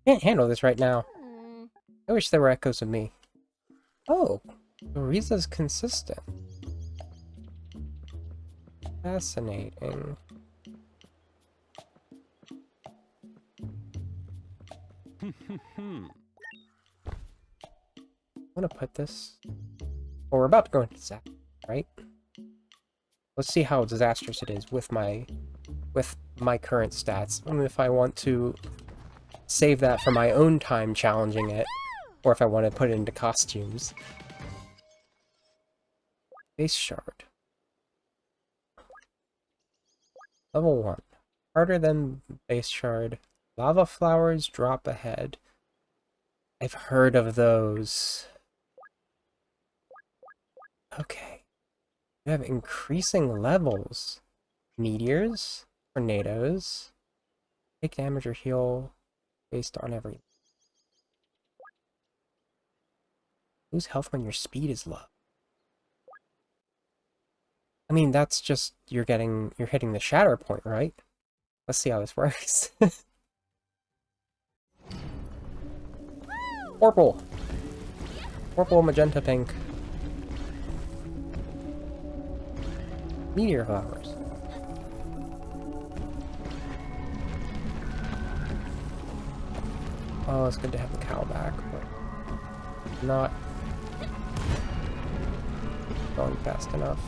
Can't handle this right now. I wish there were echoes of me. Oh, Riza's consistent. Fascinating. I want to put this... Well, we're about to go into Zap, right? Let's see how disastrous it is with my current stats. I don't know if I want to save that for my own time challenging it, or if I want to put it into costumes. Base Shard. Level 1. Harder than Base Shard. Lava Flowers drop ahead. I've heard of those. Okay. You have increasing levels. Meteors, tornadoes, take damage or heal based on everything. Lose health when your speed is low. I mean, that's just you're hitting the shatter point, right? Let's see how this works. Purple. Purple, magenta, pink. Meteor flowers. Oh, it's good to have the cow back, but not going fast enough.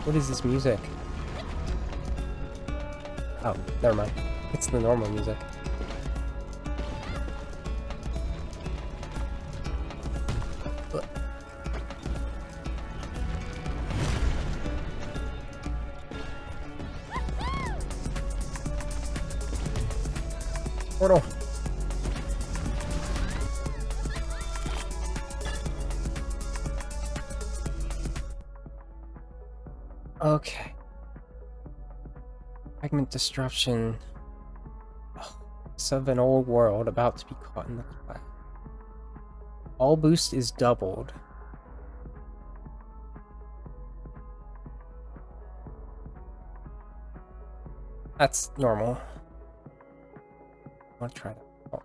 What is this music? Oh, never mind. It's the normal music. Portal. Okay. Fragment disruption. Oh, it's of an old world about to be caught in the cloud. All boost is doubled. That's normal. I want to try that. Oh.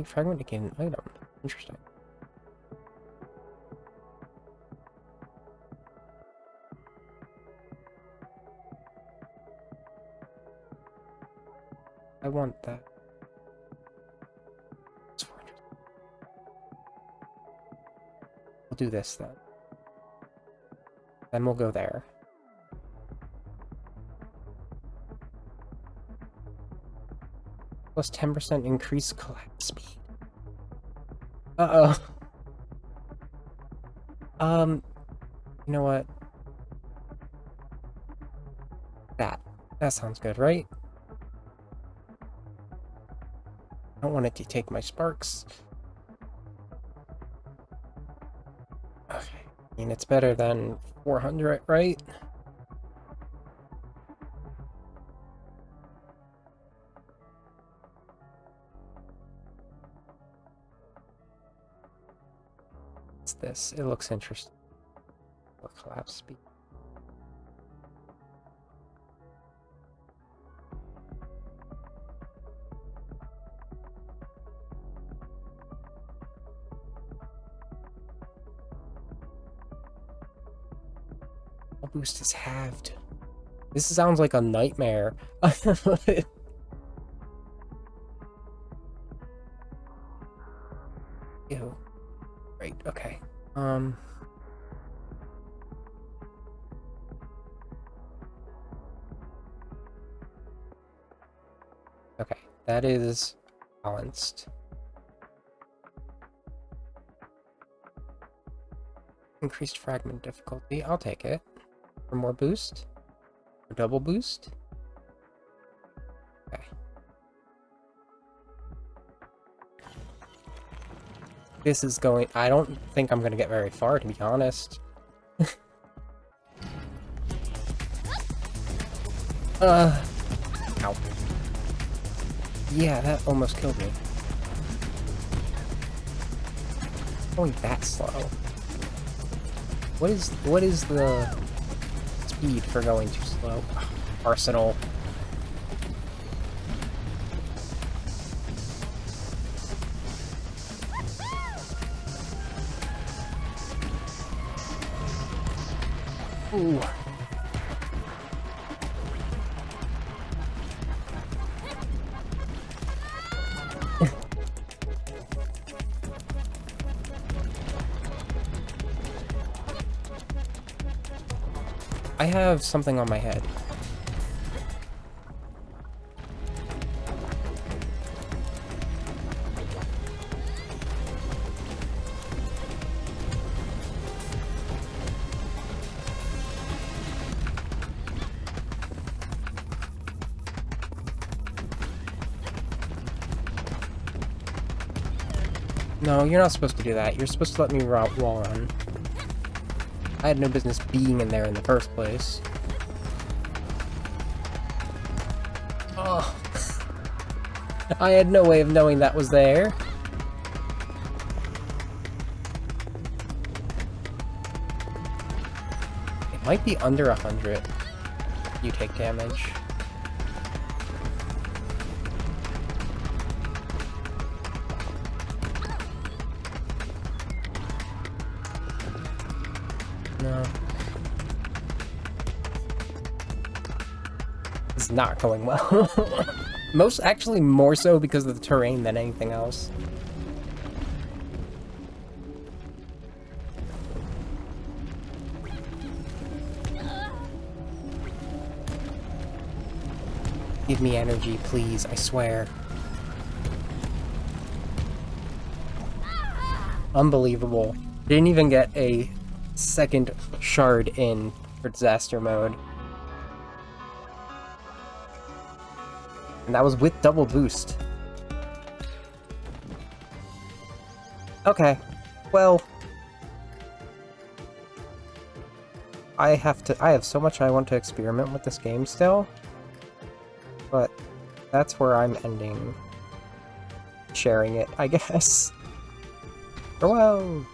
Fragment to gain an item. Interesting. I want that. It's 400. We'll do this then. Then we'll go there. Plus 10% increased collapse speed. Uh-oh. You know what? That sounds good, right? I don't want it to take my sparks. Okay. I mean, it's better than 400, right? What's this? It looks interesting. Or collapse speed. Boost is halved. This sounds like a nightmare. Ew. Right, okay. Okay, that is balanced. Increased fragment difficulty, I'll take it. For more boost? Or double boost? Okay. This is going... I don't think I'm gonna get very far, to be honest. Ow. Yeah, that almost killed me. Going that slow. What is the speed for going too slow? Arsenal. Ooh. I have something on my head. No, you're not supposed to do that. You're supposed to let me wall run. I had no business being in there in the first place. Oh. I had no way of knowing that was there. It might be under 100. You take damage. No. It's not going well. Actually more so because of the terrain than anything else. Give me energy, please, I swear. Unbelievable. Didn't even get a second shard in for disaster mode. And that was with double boost. Okay, well, I have so much I want to experiment with this game still, but that's where I'm ending sharing it, I guess. Farewell!